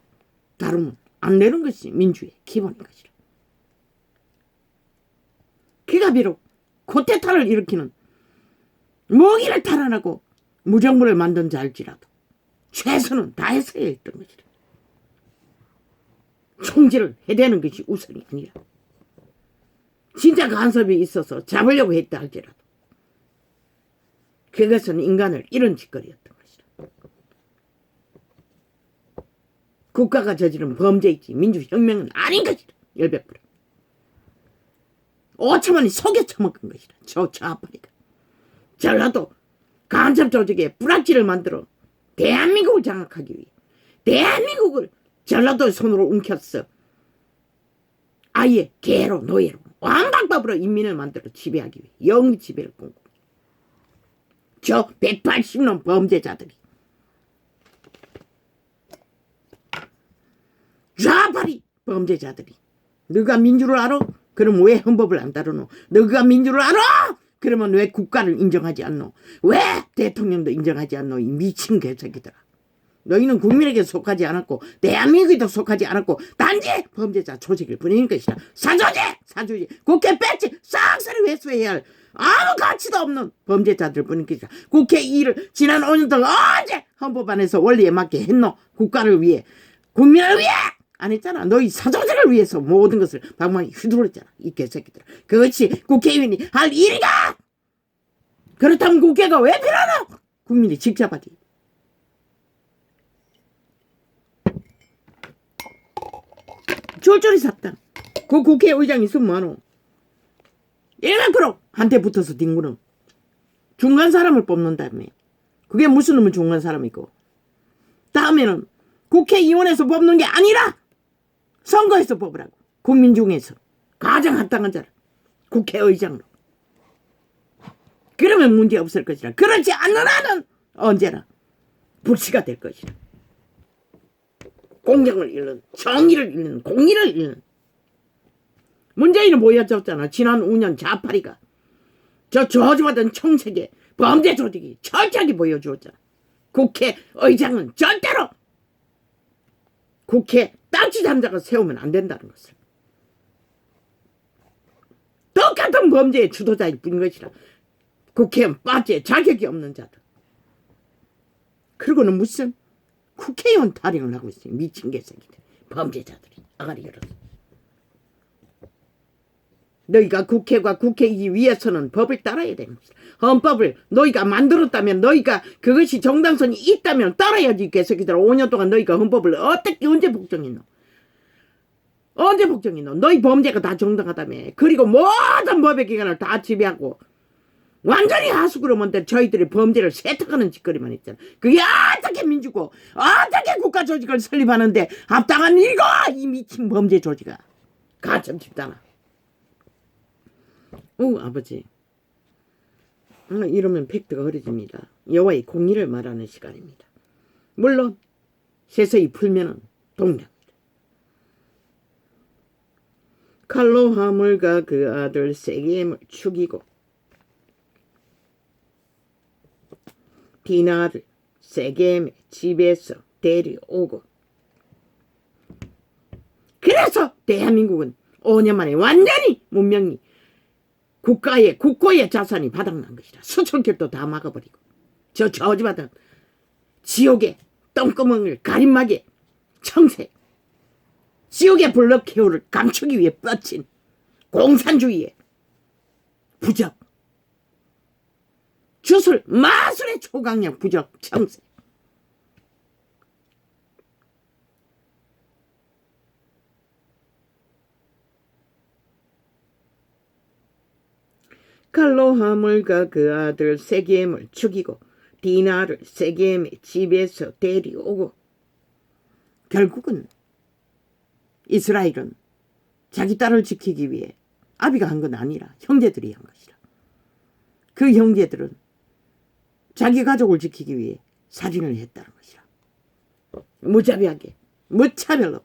다루면 안 되는 것이 민주의 기본인 것이라. 그가 비록 쿠데타를 일으키는 모기를 탈환하고 무정부를 만든 자일지라도 최선은 다했어야 했던 것이라. 총질을 해대는 것이 우선이 아니라 진짜 간섭이 있어서 잡으려고 했다 할지라도 그것은 인간을 잃은 짓거리였던 것이라. 국가가 저지른 범죄이지 민주혁명은 아닌 것이라. 100%. 5천만이 속여 처먹은 것이라. 저 좌파리가 전라도 간첩 조직의 불악지를 만들어 대한민국을 장악하기 위해 대한민국을 전라도의 손으로 움켰어. 아예 개로 노예로 완방법으로 인민을 만들어 지배하기 위해 영지 지배를 꿈꾸고 저 180놈 범죄자들이 좌파리 범죄자들이 너가 민주를 알아? 그럼 왜 헌법을 안 다루노? 너가 민주를 알아? 그러면 왜 국가를 인정하지 않노? 왜 대통령도 인정하지 않노? 이 미친 개새끼들아. 너희는 국민에게 속하지 않았고 대한민국에도 속하지 않았고 단지 범죄자 조직일 뿐인 것이다. 사조지 국회 배지 싹쓸이 회수해야 할 아무 가치도 없는 범죄자들 뿐인 것이다. 국회 일을 지난 5년 동안 언제 헌법 안에서 원리에 맞게 했노? 국가를 위해, 국민을 위해 안 했잖아. 너희 사조직을 위해서 모든 것을 방망이 휘둘렀잖아. 이 개새끼들. 그것이 국회의원이 할 일인가? 그렇다면 국회가 왜 필요하노? 국민이 직접하기. 쫄쫄이 샀다. 그 국회의장 있으면 뭐하노? 100% 한테 붙어서 뒹구는 중간 사람을 뽑는다며. 그게 무슨 놈의 중간 사람이고. 다음에는 국회의원에서 뽑는 게 아니라 선거에서 뽑으라고. 국민 중에서 가장 합당한 자를 국회의장으로. 그러면 문제 없을 것이라. 그렇지 않는 한은 언제나 불씨가 될 것이라. 공정을 잃는, 정의를 잃는, 공의를 잃는. 문재인은 보여줬잖아. 지난 5년 좌파리가 저 저주받은 청색의 범죄 조직이 철저하게 보여주었잖아. 국회의장은 절대로 국회 딱지 잠자가 세우면 안 된다는 것을. 똑같은 범죄의 주도자일 뿐인 것이라. 국회의원 빠지에 자격이 없는 자들. 그리고는 무슨 국회의원 타령을 하고 있어요. 미친 개새끼들. 범죄자들이 아가리 열어서. 너희가 국회가 국회이기 위해서는 법을 따라야 되는 것이다. 헌법을 너희가 만들었다면, 너희가 그것이 정당성이 있다면 따라야지. 개새끼들. 5년 동안 너희가 헌법을 어떻게 언제 복종했노? 언제 복종했노? 너희 범죄가 다 정당하다며. 그리고 모든 법의 기관을 다 지배하고 완전히 하수구로만 저희들이 범죄를 세탁하는 짓거리만 했잖아. 그게 어떻게 민주고 어떻게 국가 조직을 설립하는데 합당한 일이고, 이 미친 범죄 조직아. 가점 집단아. 아버지. 이러면 팩트가 흐려집니다. 여호와의 공의를 말하는 시간입니다. 물론 세상이 풀면은 동료입니다. 칼로 하물과 그 아들 세겜을 죽이고 디나를 세겜의 집에서 데려오고, 그래서 대한민국은 5년 만에 완전히 문명이 국고의 자산이 바닥난 것이라. 수출길도 다 막아버리고 저 저주받은 지옥의 똥구멍을 가림막에 청색, 지옥의 블럭케어를 감추기 위해 뻗친 공산주의의 부적, 주술 마술의 초강력 부적 청색. 칼로 하물과 그 아들 세겜을 죽이고 디나를 세겜의 집에서 데려오고. 결국은 이스라엘은 자기 딸을 지키기 위해 아비가 한 건 아니라 형제들이 한 것이라. 그 형제들은 자기 가족을 지키기 위해 살인을 했다는 것이라. 무자비하게 무차별로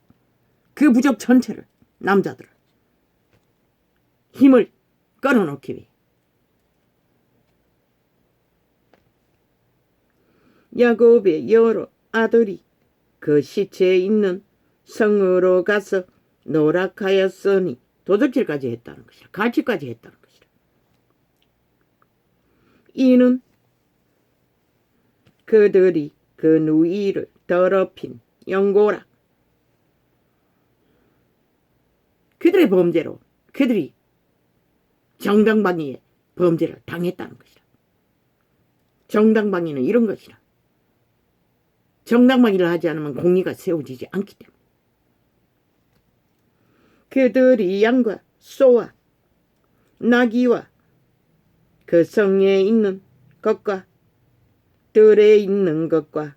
그 부족 전체를, 남자들을 힘을 끌어놓기 위해. 야곱의 여러 아들이 그 시체에 있는 성으로 가서 노락하였으니, 도둑질까지 했다는 것이라. 갈취까지 했다는 것이라. 이는 그들이 그 누이를 더럽힌 영고라. 그들의 범죄로 그들이 정당방위의 범죄를 당했다는 것이라. 정당방위는 이런 것이라. 정당방위를 하지 않으면 공의가 세워지지 않기 때문에. 그들이 양과 소와 나귀와 그 성에 있는 것과 들에 있는 것과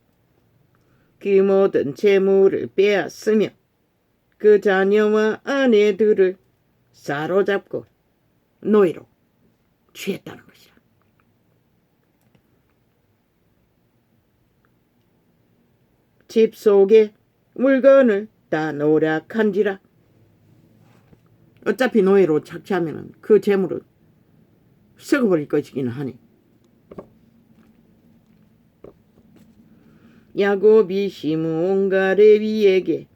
그 모든 재물을 빼앗으며 그 자녀와 아내들을 사로잡고 노예로 취했다는 것이라. 집 속에 물건을 다 노략한지라. 어차피 노예로 착취하면 그 재물은 썩어버릴 것이기는 하네. 야곱이 시므온과 레위에게,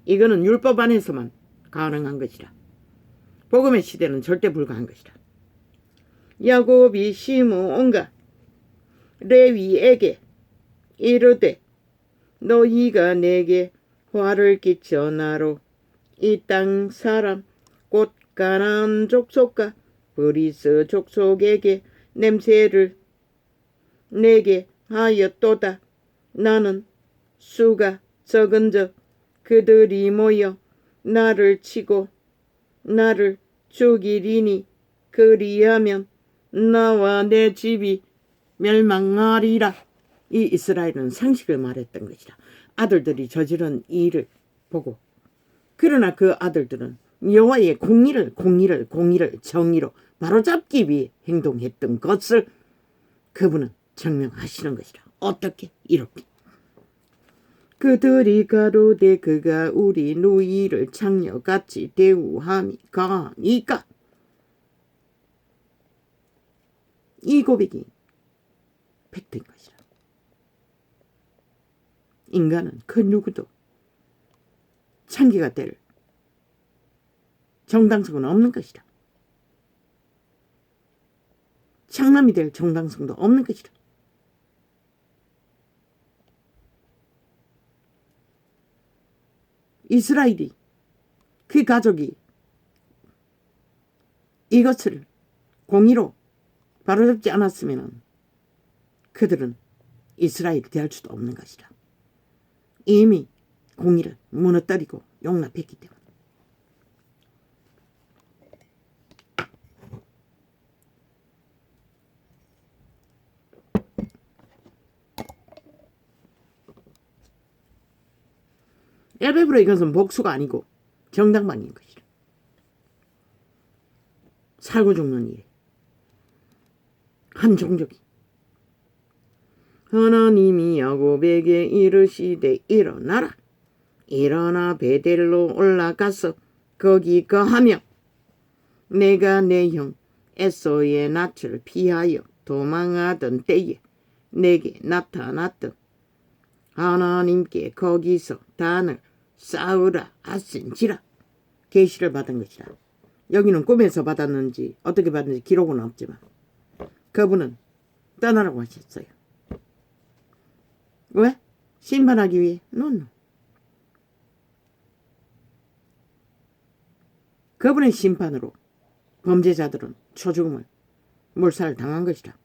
이거는 율법 안에서만 가능한 것이라. 복음의 시대는 절대 불가한 것이라. 야곱이 시므온과 레위에게 이르되 너희가 내게 화를 끼쳐 나로 이 땅 사람 곧 가나안 족속과 브리스 족속에게 냄새를 내게 하였도다. 나는 수가 적은즉 그들이 모여 나를 치고 나를 죽이리니 그리하면 나와 내 집이 멸망하리라. 이 이스라엘은 상식을 말했던 것이라. 아들들이 저지른 일을 보고, 그러나 그 아들들은 여호와의 공의를 정의로 바로잡기 위해 행동했던 것을 그분은 증명하시는 것이라. 어떻게? 이렇게. 그들이 가로되 그가 우리 누이를 창녀같이 대우함이 가니까. 이 고백이 팩트인 것이라. 인간은 그 누구도 창기가 될 정당성은 없는 것이라. 창남이 될 정당성도 없는 것이라. 이스라엘이, 그 가족이 이것을 공의로 바로잡지 않았으면 그들은 이스라엘이 될 수도 없는 것이라. 이미 공의를 무너뜨리고 용납했기 때문에. 일베브로 이것은 복수가 아니고 정당방위인 것이라. 살고 죽는 일. 한 종족이 하나님이 야곱에게 이르시되 일어나라. 일어나 베델로 올라가서 거기 거하며 내가 내 형 에서의 낯을 피하여 도망하던 때에 내게 나타났던 하나님께 거기서 단을 쌓으라 하신지라. 계시를 받은 것이라. 여기는 꿈에서 받았는지 어떻게 받았는지 기록은 없지만 그분은 떠나라고 하셨어요. 왜? 심판하기 위해? 노노. 그분의 심판으로 범죄자들은 초죽음을 몰살을 당한 것이라.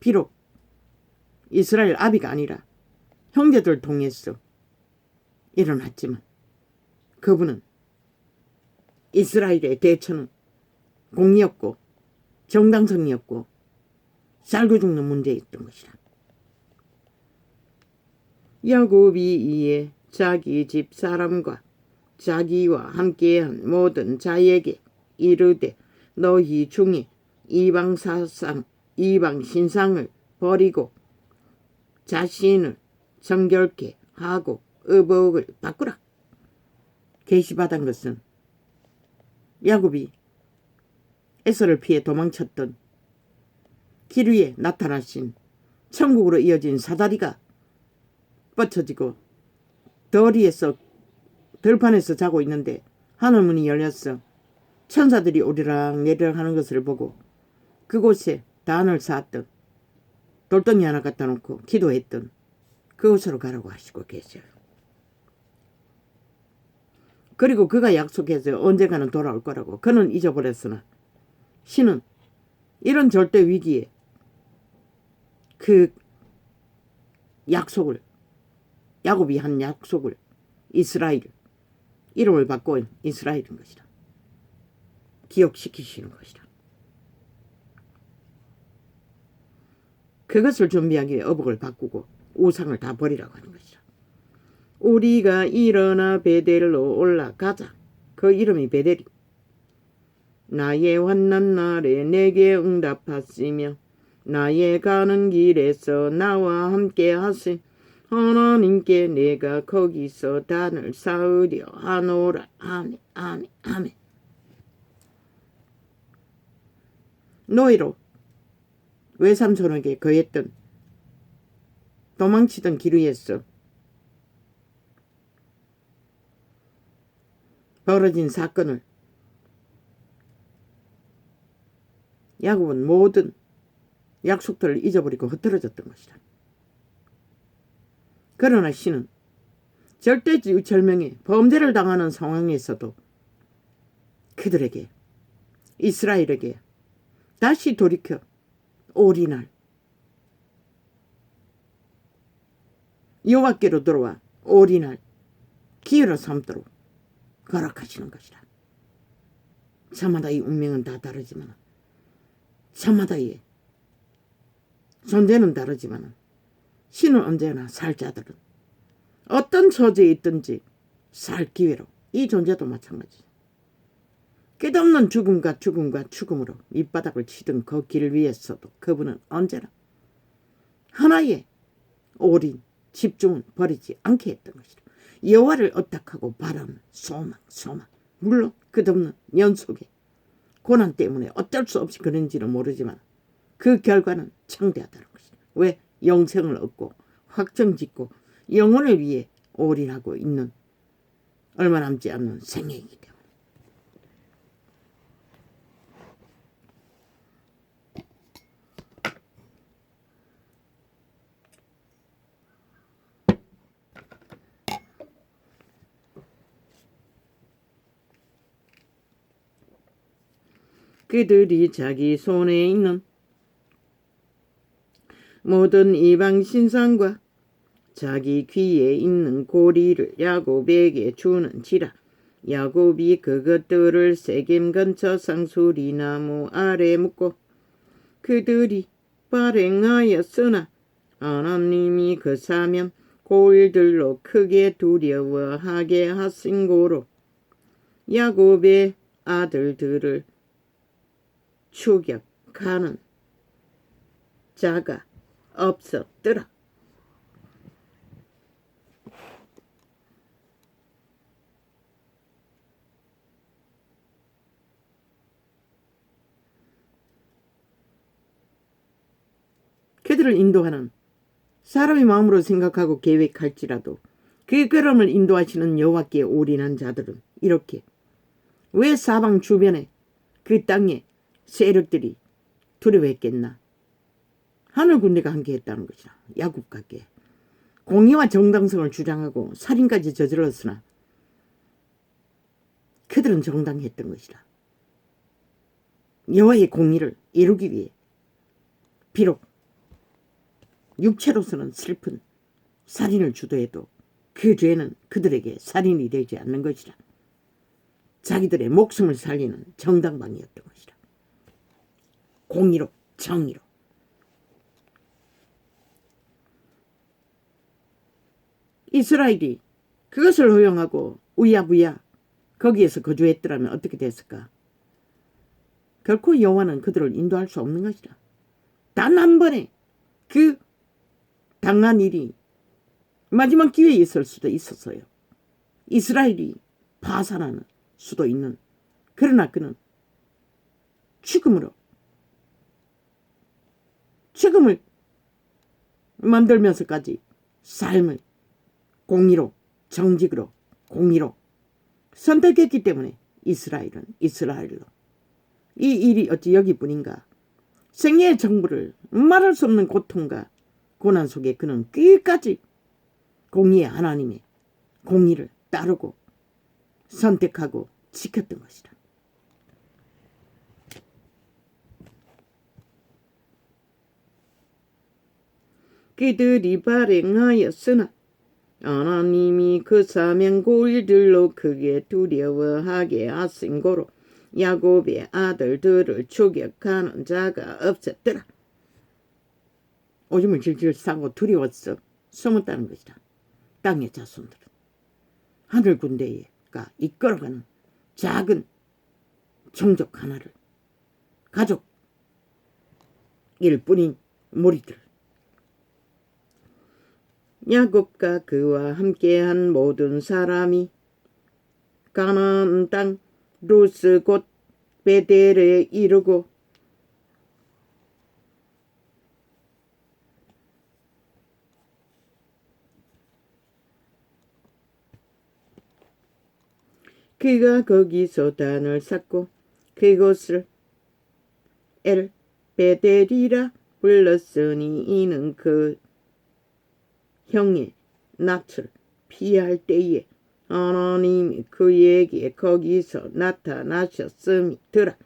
비록 이스라엘 아비가 아니라 형제들 통해서 일어났지만 그분은 이스라엘의 대처는 공의였고 정당성이었고 살고 죽는 문제였던 것이라. 야곱이 이에 자기 집 사람과 자기와 함께한 모든 자에게 이르되 너희 중에 이방 신상을 버리고 자신을 정결케 하고 의복을 바꾸라. 계시받은 것은 야곱이 에서를 피해 도망쳤던 길 위에 나타나신 천국으로 이어진 사다리가 뻗쳐지고 들판에서 자고 있는데 하늘문이 열렸어. 천사들이 오르락 내리락 하는 것을 보고 그곳에 단을 쌓았던 돌덩이 하나 갖다 놓고 기도했던 그곳으로 가라고 하시고 계셔요. 그리고 그가 약속해서 언젠가는 돌아올 거라고 그는 잊어버렸으나 신은 이런 절대 위기에 그 약속을, 야곱이 한 약속을 이스라엘, 이름을 바꿔 이스라엘인 것이라. 기억시키시는 것이라. 그것을 준비하기 위해 어복을 바꾸고 우상을 다 버리라고 하는 것이라. 우리가 일어나 베델로 올라가자. 그 이름이 베델이. 나의 환난 날에 내게 응답하시며 나의 가는 길에서 나와 함께 하신 하나님께 내가 거기서 단을 쌓으려 하노라. 아멘, 아멘, 아멘. 노예로 외삼촌에게 거했던 도망치던 길 위에서 벌어진 사건을 야곱은 모든 약속들을 잊어버리고 흩어졌던 것이다. 그러나 신은 절대절명의 범죄를 당하는 상황에서도 그들에게, 이스라엘에게 다시 돌이켜 올인할, 여호와께로 돌아와 올인할 기회로 삼도록 허락하시는 것이다. 저마다의 운명은 다 다르지만, 저마다의 존재는 다르지만 신은 언제나 살 자들은 어떤 처지에 있든지 살 기회로, 이 존재도 마찬가지다. 끝없는 죽음과 죽음으로 밑바닥을 치던 그 길 위에서도 그분은 언제나 하나의 올인, 집중은 버리지 않게 했던 것이다. 여호와를 의탁하고 바라는 소망. 물론 끝없는 연속의 고난 때문에 어쩔 수 없이 그런지는 모르지만 그 결과는 창대하다는 것이다. 왜? 영생을 얻고 확정짓고 영혼을 위해 올인하고 있는 얼마 남지 않는 생애이기 때문에. 그들이 자기 손에 있는 모든 이방 신상과 자기 귀에 있는 고리를 야곱에게 주는지라. 야곱이 그것들을 세겜 근처 상수리나무 아래 묻고 그들이 발행하였으나 하나님이 그 사면 고일들로 크게 두려워하게 하신 고로 야곱의 아들들을 추격하는 자가 없었더라. 그들을 인도하는 사람의 마음으로 생각하고 계획할지라도 그 걸음을 인도하시는 여호와께 올인한 자들은 이렇게, 왜 사방 주변에 그 땅에 세력들이 두려워했겠나? 하늘 군대가 함께했다는 것이다. 야곱과 함께 공의와 정당성을 주장하고 살인까지 저질렀으나 그들은 정당했던 것이다. 여호와의 공의를 이루기 위해 비록 육체로서는 슬픈 살인을 주도해도 그 죄는 그들에게 살인이 되지 않는 것이다. 자기들의 목숨을 살리는 정당방위였던 것이다. 공의로, 정의로. 이스라엘이 그것을 허용하고 우야부야 거기에서 거주했더라면 어떻게 됐을까? 결코 여호와는 그들을 인도할 수 없는 것이다. 단 한 번에 그 당한 일이 마지막 기회에 있을 수도 있었어요. 이스라엘이 파산하는 수도 있는. 그러나 그는 죽음을 만들면서까지 삶을 공의로, 정직으로, 공의로 선택했기 때문에 이스라엘은 이스라엘로. 이 일이 어찌 여기뿐인가? 생애의 정부를 말할 수 없는 고통과 고난 속에 그는 끝까지 공의의 하나님의 공의를 따르고 선택하고 지켰던 것이다. 그들이 발행하였으나 하나님이 그 사명 고일들로 크게 두려워하게 하신 고로 야곱의 아들들을 추격하는 자가 없었더라. 오줌을 질질 싸고 두려워서 숨었다는 것이다. 땅의 자손들은 하늘 군대가 이끌어가는 작은 종족 하나를, 가족일 뿐인 무리들. 야곱과 그와 함께한 모든 사람이 가나안 땅 루스 곧 베델에 이르고 그가 거기서 단을 쌓고 그곳을 엘 베델이라 불렀으니 이는 그 형의 낯을 피할 때에 하나님이 그에게 거기서 나타나셨음이더라.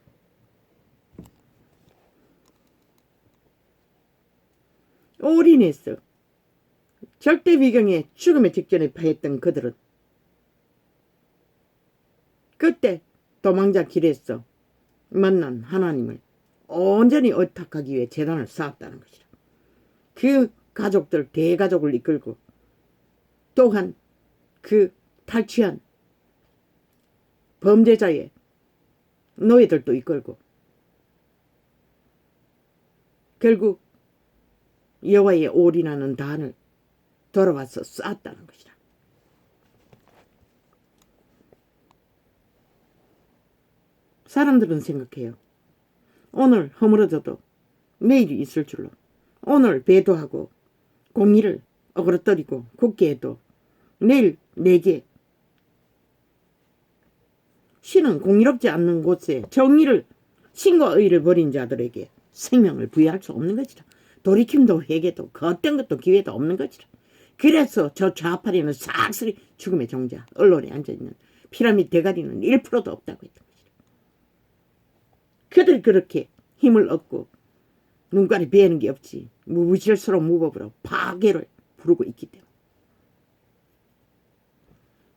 올인했어. 절대 비경에 죽음의 직전에 패했던 그들은 그때 도망자 길에서 만난 하나님을 온전히 의탁하기 위해 재단을 쌓았다는 것이다. 그 가족들 대가족을 이끌고 또한 그 탈취한 범죄자의 노예들도 이끌고 결국 여호와의 올인하는 단을 돌아와서 쌓았다는 것이다. 사람들은 생각해요. 오늘 허물어져도 내일이 있을 줄로. 오늘 배도하고 공의를 어그러뜨리고 굳게 해도 내일 내게 신은 공의롭지 않는 곳에 정의를 신과 의를 버린 자들에게 생명을 부여할 수 없는 것이다. 돌이킴도 회개도 그 어떤 것도 기회도 없는 것이다. 그래서 저 좌파리는 싹쓸이 죽음의 종자 언론에 앉아있는 피라미드 대가리는 1%도 없다고 했던 것이다. 그들이 그렇게 힘을 얻고 눈깔이 베는 게 없지 무질서러운 무법으로 파괴를 부르고 있기 때문에.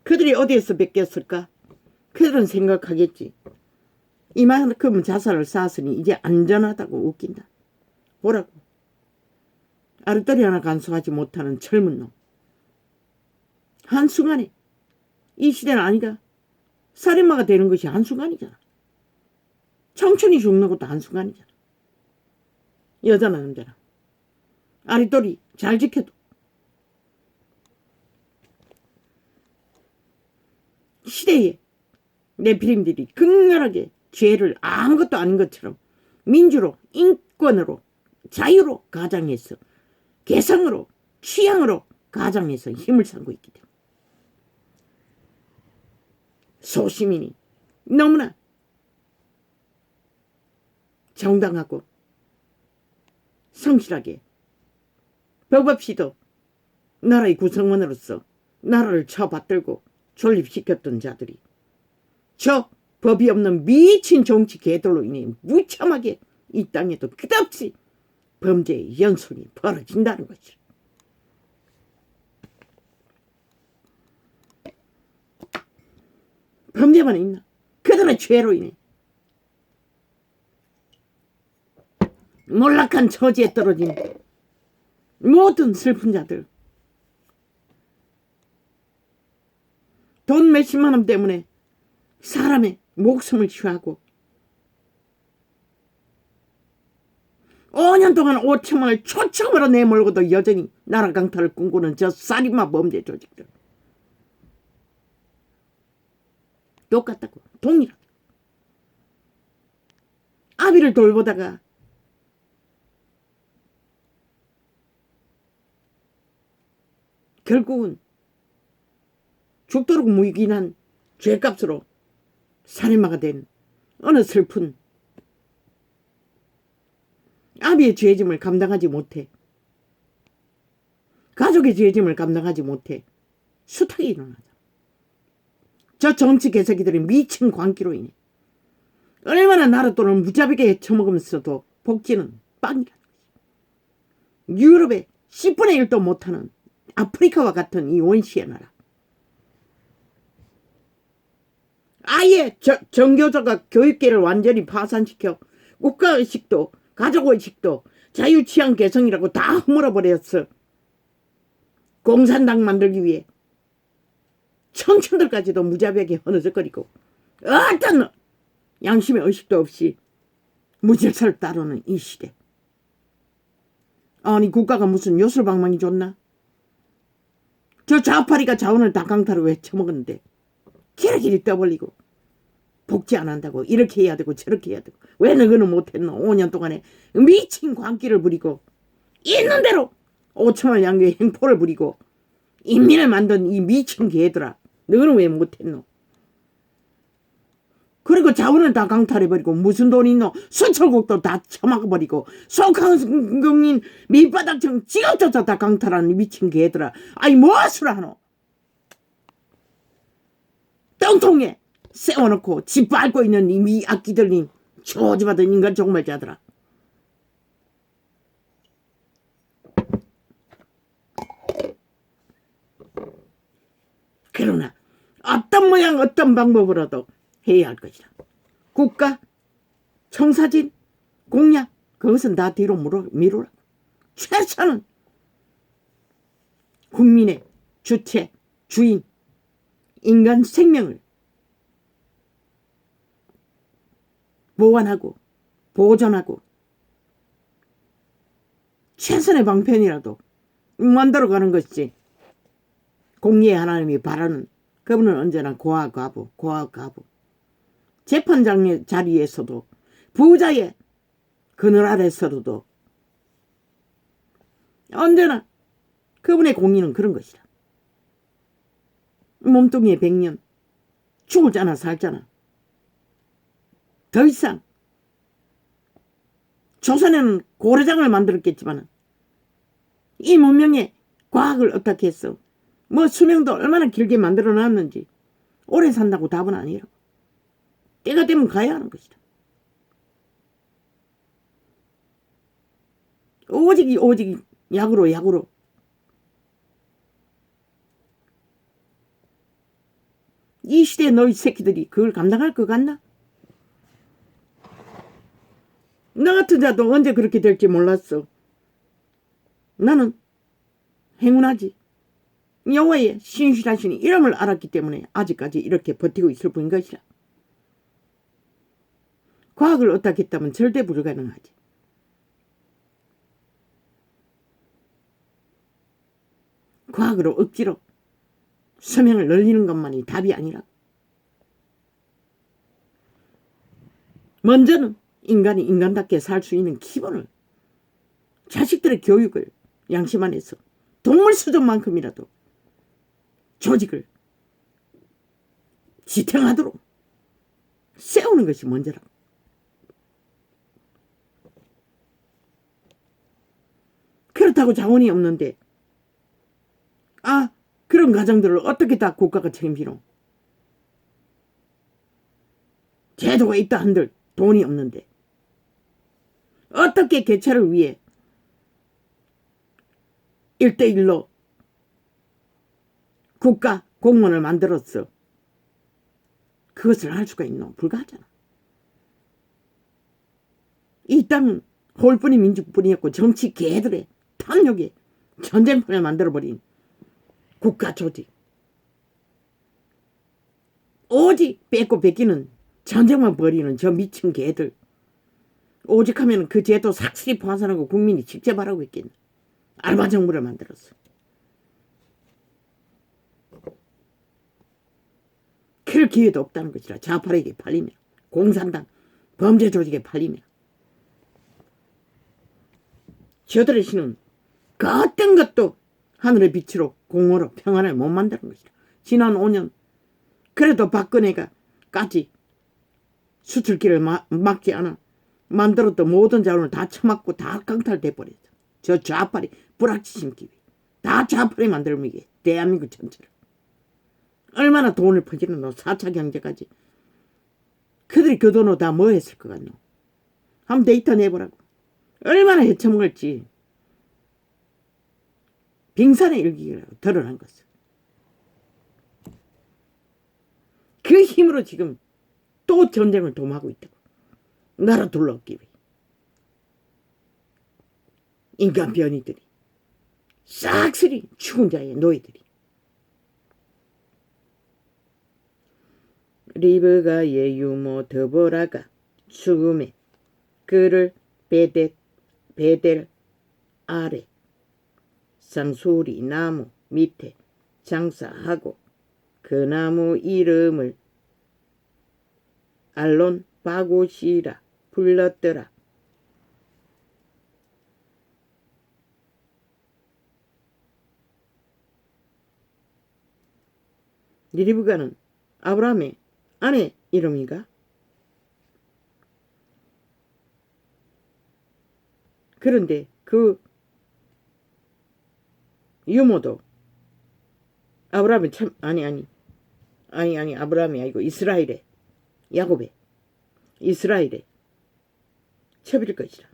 그들이 어디에서 뺏겼을까? 그들은 생각하겠지. 이만큼 자산을 쌓았으니 이제 안전하다고 웃긴다. 뭐라고? 아르떠리 하나 간수하지 못하는 젊은 놈. 한순간에 이 시대는 아니다. 살인마가 되는 것이 한순간이잖아. 청춘이 죽는 것도 한순간이잖아. 여자나 남자나. 아리또리 잘 지켜도. 시대에 네피림들이 극렬하게 죄를 아무것도 아닌 것처럼 민주로, 인권으로, 자유로 가장해서 개성으로, 취향으로 가장해서 힘을 삼고 있기 때문에 소시민이 너무나 정당하고 성실하게 법 없이도 나라의 구성원으로서 나라를 쳐받들고 존립시켰던 자들이 저 법이 없는 미친 정치 개들로 인해 무참하게 이 땅에도 끝없이 범죄의 연속이 벌어진다는 것이죠. 범죄만 있나? 그들의 죄로 인해 몰락한 처지에 떨어진 모든 슬픈 자들, 돈 몇십만 원 때문에 사람의 목숨을 취하고 5년 동안 5천만 원을 초청으로 내몰고도 여전히 나라 강탈을 꿈꾸는 저 살인마 범죄 조직들 똑같다고. 동일하다. 아비를 돌보다가 결국은 죽도록 무익인한 죄값으로 살인마가 된 어느 슬픈 아비의 죄짐을 감당하지 못해 가족의 죄짐을 감당하지 못해 수탁이 일어나죠. 저 정치 개새끼들의 미친 광기로 인해 얼마나 나라 돈을 무자비하게 처먹으면서도 복지는 빵이라는 거지. 유럽의 10분의 1도 못하는 아프리카와 같은 이 원시의 나라. 아예 정교조가 교육계를 완전히 파산시켜 국가의식도 가족의식도 자유취향 개성이라고 다 허물어버렸어. 공산당 만들기 위해 청춘들까지도 무자비하게 허느적거리고 어떤 양심의 의식도 없이 무질서를 따르는 이 시대. 아니 국가가 무슨 요술방망이 줬나? 저 좌파리가 자원을 다 강타로 왜 처먹었는데 기러기를 떠벌리고 복지 안 한다고 이렇게 해야 되고 저렇게 해야 되고 왜 너희는 못했노? 5년 동안에 미친 광기를 부리고 있는 대로 5천만 양교의 행포를 부리고 인민을 만든 이 미친 개들아 너희는 왜 못했노? 그리고 자원을 다 강탈해버리고 무슨 돈 있노? 수출국도 다 처먹어버리고 소강경인 밑바닥청 지갑조차 다 강탈하는 미친 개들아. 아이 무엇을 하노? 똥통에 세워놓고 집 밟고 있는 이 악기들님 조지받은 인간 종말자들아. 그러나 어떤 모양 어떤 방법으로도 해야 할 것이다. 국가, 청사진, 공약 그것은 다 뒤로 미루라. 최소한 국민의 주체, 주인, 인간 생명을 보완하고 보존하고 최선의 방편이라도 만들어가는 것이지. 공리의 하나님이 바라는 그분은 언제나 고아가부. 재판장 자리에서도 부자의 그늘 아래서도 언제나 그분의 공의는 그런 것이다. 몸뚱이에 100년 죽을잖아 살잖아. 더 이상 조선에는 고래장을 만들었겠지만 이 문명의 과학을 어떻게 했어? 뭐 수명도 얼마나 길게 만들어놨는지 오래 산다고 답은 아니라고. 때가 되면 가야 하는 것이다. 오직 약으로 이 시대에 너희 새끼들이 그걸 감당할 것 같나? 나 같은 자도 언제 그렇게 될지 몰랐어. 나는 행운하지. 여호와의 신실하신 이름을 알았기 때문에 아직까지 이렇게 버티고 있을 뿐인 것이라. 과학을 어떻게 했다면 절대 불가능하지. 과학으로 억지로 수명을 늘리는 것만이 답이 아니라 먼저는 인간이 인간답게 살 수 있는 기본을 자식들의 교육을 양심 안에서 동물 수준만큼이라도 조직을 지탱하도록 세우는 것이 먼저라고. 그렇다고 자원이 없는데 그런 가정들을 어떻게 다 국가가 책임지노? 제도가 있다 한들 돈이 없는데 어떻게 개체를 위해 1:1로 국가 공무원을 만들었어? 그것을 할 수가 있노? 불가하잖아. 이 땅은 홀뿐이 민족뿐이었고 정치 개들의 탐욕에 전쟁판을 만들어버린 국가 조직. 오직 뺏고 뺏기는 전쟁만 벌이는 저 미친 개들. 오직 하면 그 제도 삭슬이 파산하고 국민이 직접 하라고 했겠네. 알바 정부를 만들었어. 그럴 기회도 없다는 것이라. 좌파에게 팔리면, 공산당 범죄 조직에 팔리면 저들의 신은 그 어떤 것도 하늘의 빛으로 공허로 평안을 못 만드는 것이다. 지난 5년 그래도 박근혜가 까지 수출길을 막지 않아 만들었던 모든 자원을 다 처맞고 다 강탈돼 버렸어. 저 좌파리 불확실심 기위 다 좌파리 만들면 이게 대한민국 전체를 얼마나 돈을 퍼지는 너 4차 경제까지 그들이 그 돈으로 다 뭐 했을 것 같노? 한번 데이터 내보라고. 얼마나 헤쳐먹을지 빙산의 일기라고 드러난 것을. 그 힘으로 지금 또 전쟁을 도모하고 있다고. 나라 둘러엎기 위해. 인간 변이들이 싹쓸이 죽은 자의 노예들이. 리브가의 유모 더보라가 죽음에 그를 베델 아래 상수리 나무 밑에 장사하고 그 나무 이름을 알론 바고시라 불렀더라. 리브가는 아브라함의 아내 이름인가? 그런데 그 유모도 아브라함이 참 아니 아브라함이 아니고 이스라엘의 야곱의 이스라엘의 첩일 것이라.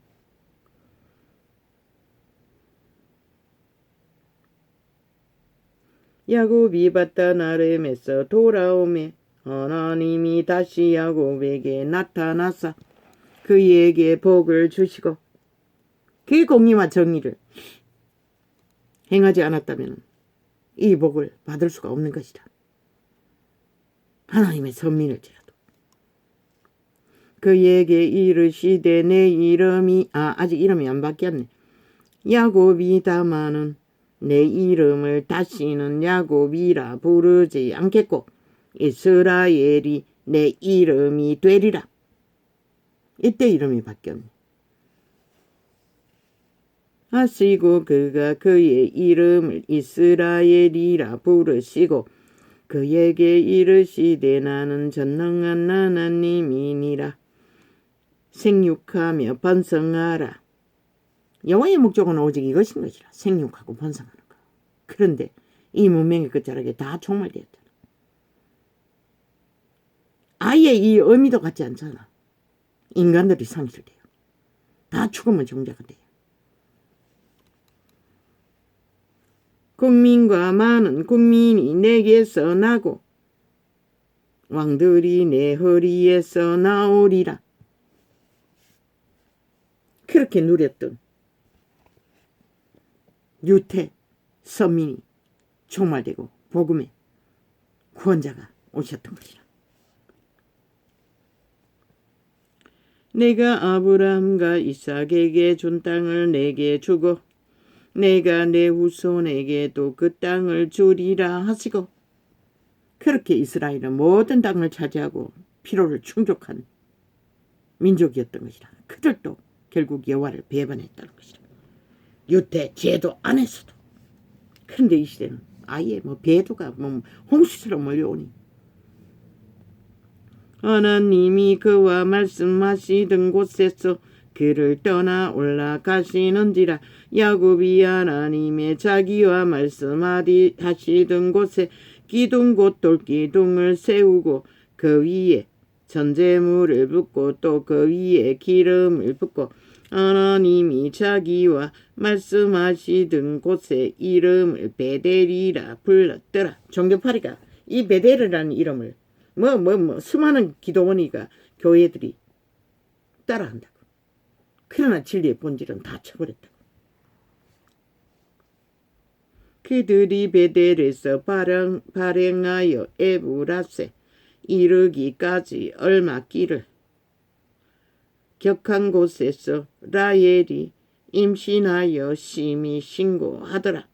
야곱이 바다나름에서 돌아오매 하나님이 다시 야곱에게 나타나사 그에게 복을 주시고, 그 공의와 정의를 행하지 않았다면 이 복을 받을 수가 없는 것이다. 하나님의 선민일지라도. 그에게 이르시되 내 이름이 아직 이름이 안 바뀌었네. 야곱이다마는 내 이름을 다시는 야곱이라 부르지 않겠고 이스라엘이 내 이름이 되리라. 이때 이름이 바뀌었네. 하시고 그가 그의 이름을 이스라엘이라 부르시고 그에게 이르시되 나는 전능한 하나님이니라. 생육하며 번성하라. 여호와의 목적은 오직 이것인 것이라. 생육하고 번성하는 것. 그런데 이 문명의 끝자락에 다 총말되었잖아. 아예 이 의미도 같지 않잖아. 인간들이 상실돼요. 다 죽으면 종자가 돼요. 국민과 많은 국민이 내게서 나고 왕들이 내 허리에서 나오리라. 그렇게 누렸던 유태 선민이 총말되고 복음의 구원자가 오셨던 것이라. 내가 아브라함과 이삭에게 준 땅을 내게 주고 내가 내 후손에게도 그 땅을 주리라 하시고, 그렇게 이스라엘은 모든 땅을 차지하고 필요를 충족한 민족이었던 것이라. 그들도 결국 여호와를 배반했다는 것이라. 유대 제도 안에서도. 그런데 이 시대는 아예 배도가 홍수처럼 몰려오니 하나님이 그와 말씀하시던 곳에서 그를 떠나 올라가시는지라. 야곱이 하나님의 자기와 말씀하시던 곳에 기둥 곧 돌기둥을 세우고 그 위에 전제물을 붓고 또 그 위에 기름을 붓고 하나님이 자기와 말씀하시던 곳에 이름을 베델이라 불렀더라. 종교파리가 이 베델이라는 이름을 수많은 기도원이가 교회들이 따라한다고. 그러나 진리의 본질은 다 쳐버렸다고. 그들이 베델에서 발행하여 에브라스에 이르기까지 얼마 길을 격한 곳에서 라헬이 임신하여 심히 신고하더라.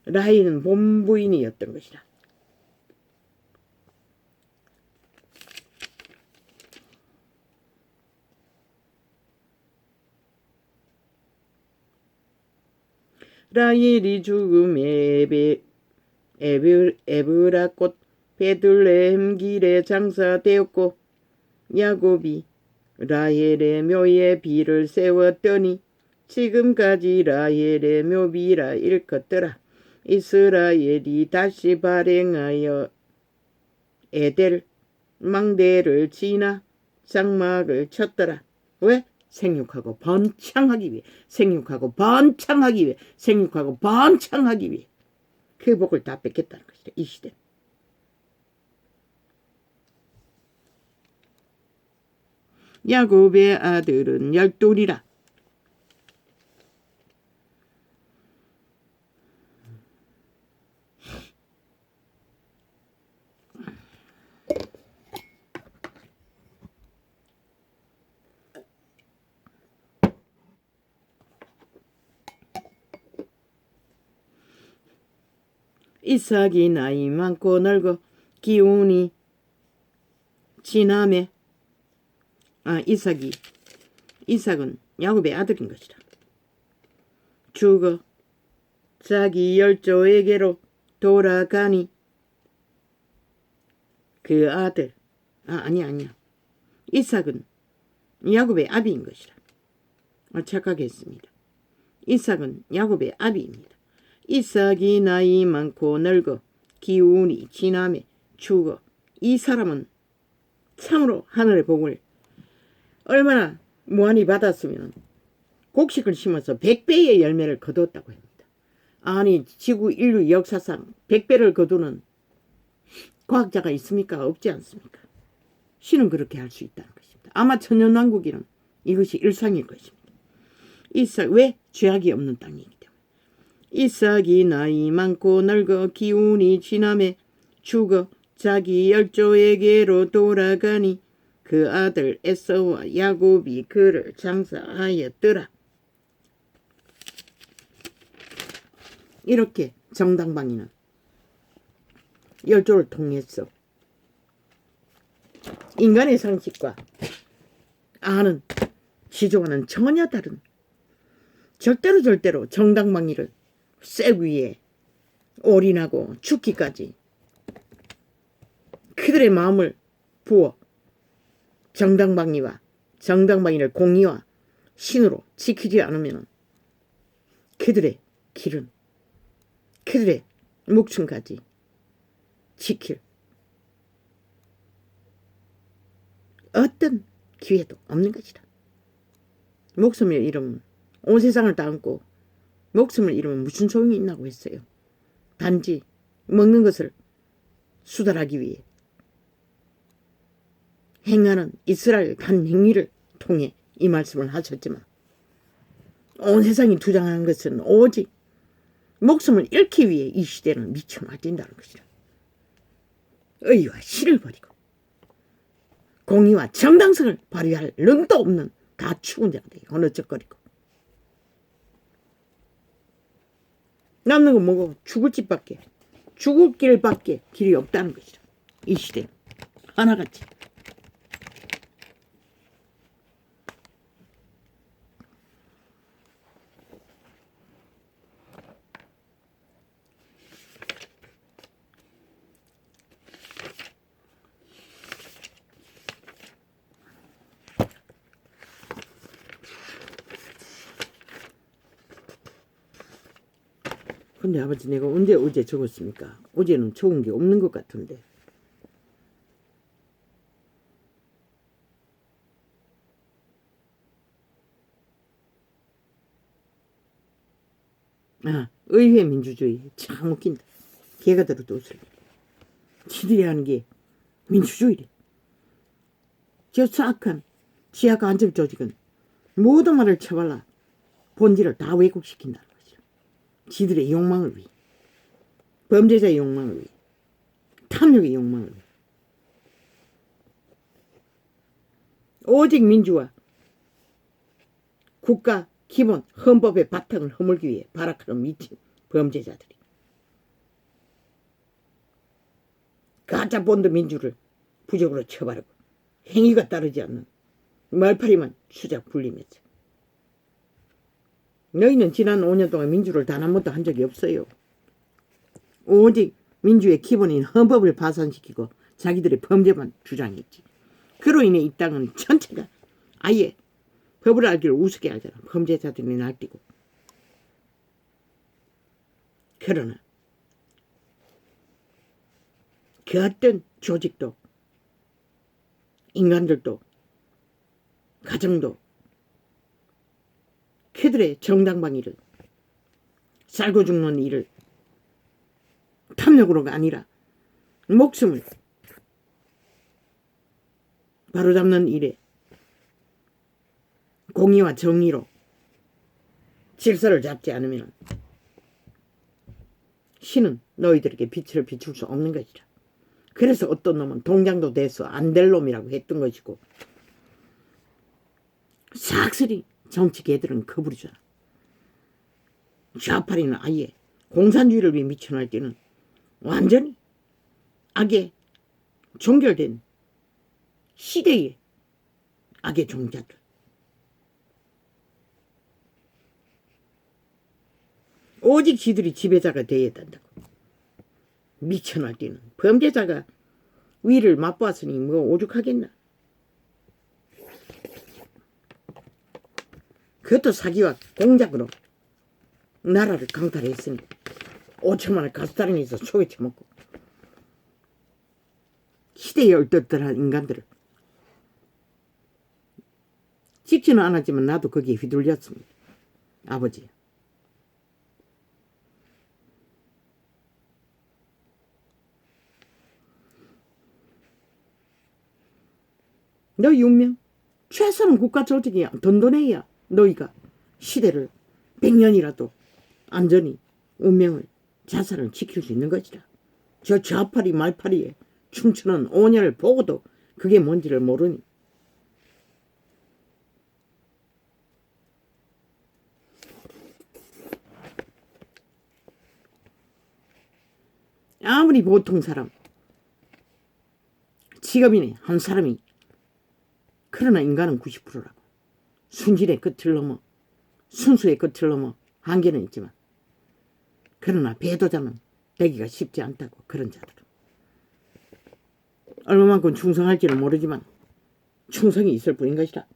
라헬은 본부인이었던 것이라. 라헬이 죽음에 에브라 곧 베들레헴 길에 장사되었고 야곱이 라헬의 묘에 비를 세웠더니 지금까지 라헬의 묘비라 일컫더라. 이스라엘이 다시 발행하여 에델 망대를 지나 장막을 쳤더라. 왜? 생육하고 번창하기 위해, 생육하고 번창하기 위해, 생육하고 번창하기 위해. 그 복을 다 뺏겠다는 것이다. 이 시대. 야곱의 아들은 12이라. 이삭이 나이 많고 늙어 기운이 지남에 이삭은 야곱의 아들인 것이라. 죽어 자기 열조에게로 돌아가니 그 아들 아니야 이삭은 야곱의 아비인 것이라. 착각했습니다. 이삭은 야곱의 아비입니다. 이삭이 나이 많고 늙어 기운이 지남에 죽어. 이 사람은 참으로 하늘의 복을 얼마나 무한히 받았으면 곡식을 심어서 100배의 열매를 거두었다고 합니다. 아니 지구 인류 역사상 100배를 거두는 과학자가 있습니까? 없지 않습니까? 신은 그렇게 할 수 있다는 것입니다. 아마 천년왕국에는 이것이 일상일 것입니다. 이삭 왜 죄악이 없는 땅이기 때문에. 이삭이 나이 많고 늙어 기운이 지남에 죽어 자기 열조에게로 돌아가니 그 아들 에서와 야곱이 그를 장사하였더라. 이렇게 정당방위는 열조를 통해서 인간의 상식과 아는 지조와는 전혀 다른 절대로 정당방위를 쇠 위에 올인하고 죽기까지 그들의 마음을 부어 정당방위를 공의와 신으로 지키지 않으면 그들의 길은 그들의 목숨까지 지킬 어떤 기회도 없는 것이다. 목숨을 잃으면 온 세상을 다 얹고 목숨을 잃으면 무슨 소용이 있나고 했어요. 단지 먹는 것을 수달하기 위해 행하는 이스라엘 단 행위를 통해 이 말씀을 하셨지만 온 세상이 투쟁하는 것은 오직 목숨을 잃기 위해 이 시대는 미쳐나 뛴다는 것이다. 의와 신을 버리고 공의와 정당성을 발휘할 능도 없는 다 죽은 자들이 어느적거리고 남는 건 뭐고 죽을 길밖에 길이 없다는 것이다. 이 시대는 하나같이. 근데 아버지 내가 언제 어제 적었습니까? 어제는 적은 게 없는 것 같은데. 의회 민주주의 참 웃긴다. 개가 들어도 웃을. 지들이 하는 게 민주주의래. 저 사악한 지하 간첩 조직은 모든 말을 쳐발라 본질을 다 왜곡시킨다는 거죠. 지들의 욕망을 위해, 범죄자의 욕망을 위해, 탐욕의 욕망을 위해. 오직 민주화, 국가 기본 헌법의 바탕을 허물기 위해 발악하는 미친 범죄자들이 가짜 본드 민주를 부적으로 처바르고 행위가 따르지 않는 말파리만 수작 불리면서 너희는 지난 5년 동안 민주를 단 한 번도 한 적이 없어요. 오직 민주의 기본인 헌법을 파산시키고 자기들의 범죄만 주장했지. 그로 인해 이 땅은 전체가 아예 법을 알기를 우습게 하잖아. 범죄자들이 날뛰고. 그러나 그 어떤 조직도 인간들도 가정도 그들의 정당방위를 살고 죽는 일을 탐욕으로가 아니라 목숨을 바로잡는 일에 공의와 정의로 질서를 잡지 않으면 신은 너희들에게 빛을 비출 수 없는 것이라. 그래서 어떤 놈은 동장도 돼서 안 될 놈이라고 했던 것이고 싹쓸이 정치 개들은 거부리잖아. 좌파리는 아예 공산주의를 위해 미쳐날 때는 완전히 악의 종결된 시대의 악의 종자들. 오직 지들이 지배자가 되어야 된다고. 미쳐날 때는 범죄자가 위를 맛보았으니 뭐 오죽하겠나. 그것도 사기와 공작으로 나라를 강탈했으니 5천만을 가스다리에서 속에 쳐먹고 시대에 얼떨떨한 인간들을 찍지는 않았지만 나도 거기에 휘둘렸습니다. 아버지. 너희 운명 최소한 국가 조직이야. 던던해야 너희가 시대를 100년이라도 안전히 운명을 자산을 지킬 수 있는 것이다. 저 좌파리 말파리에 춤추는 5년을 보고도 그게 뭔지를 모르니 아무리 보통 사람 직업인의 한 사람이 그러나 인간은 90%라고 순진의 끝을 넘어 순수의 끝을 넘어 한계는 있지만 그러나 배도자는 되기가 쉽지 않다고. 그런 자들은 얼마만큼 충성할지는 모르지만 충성이 있을 뿐인 것이다.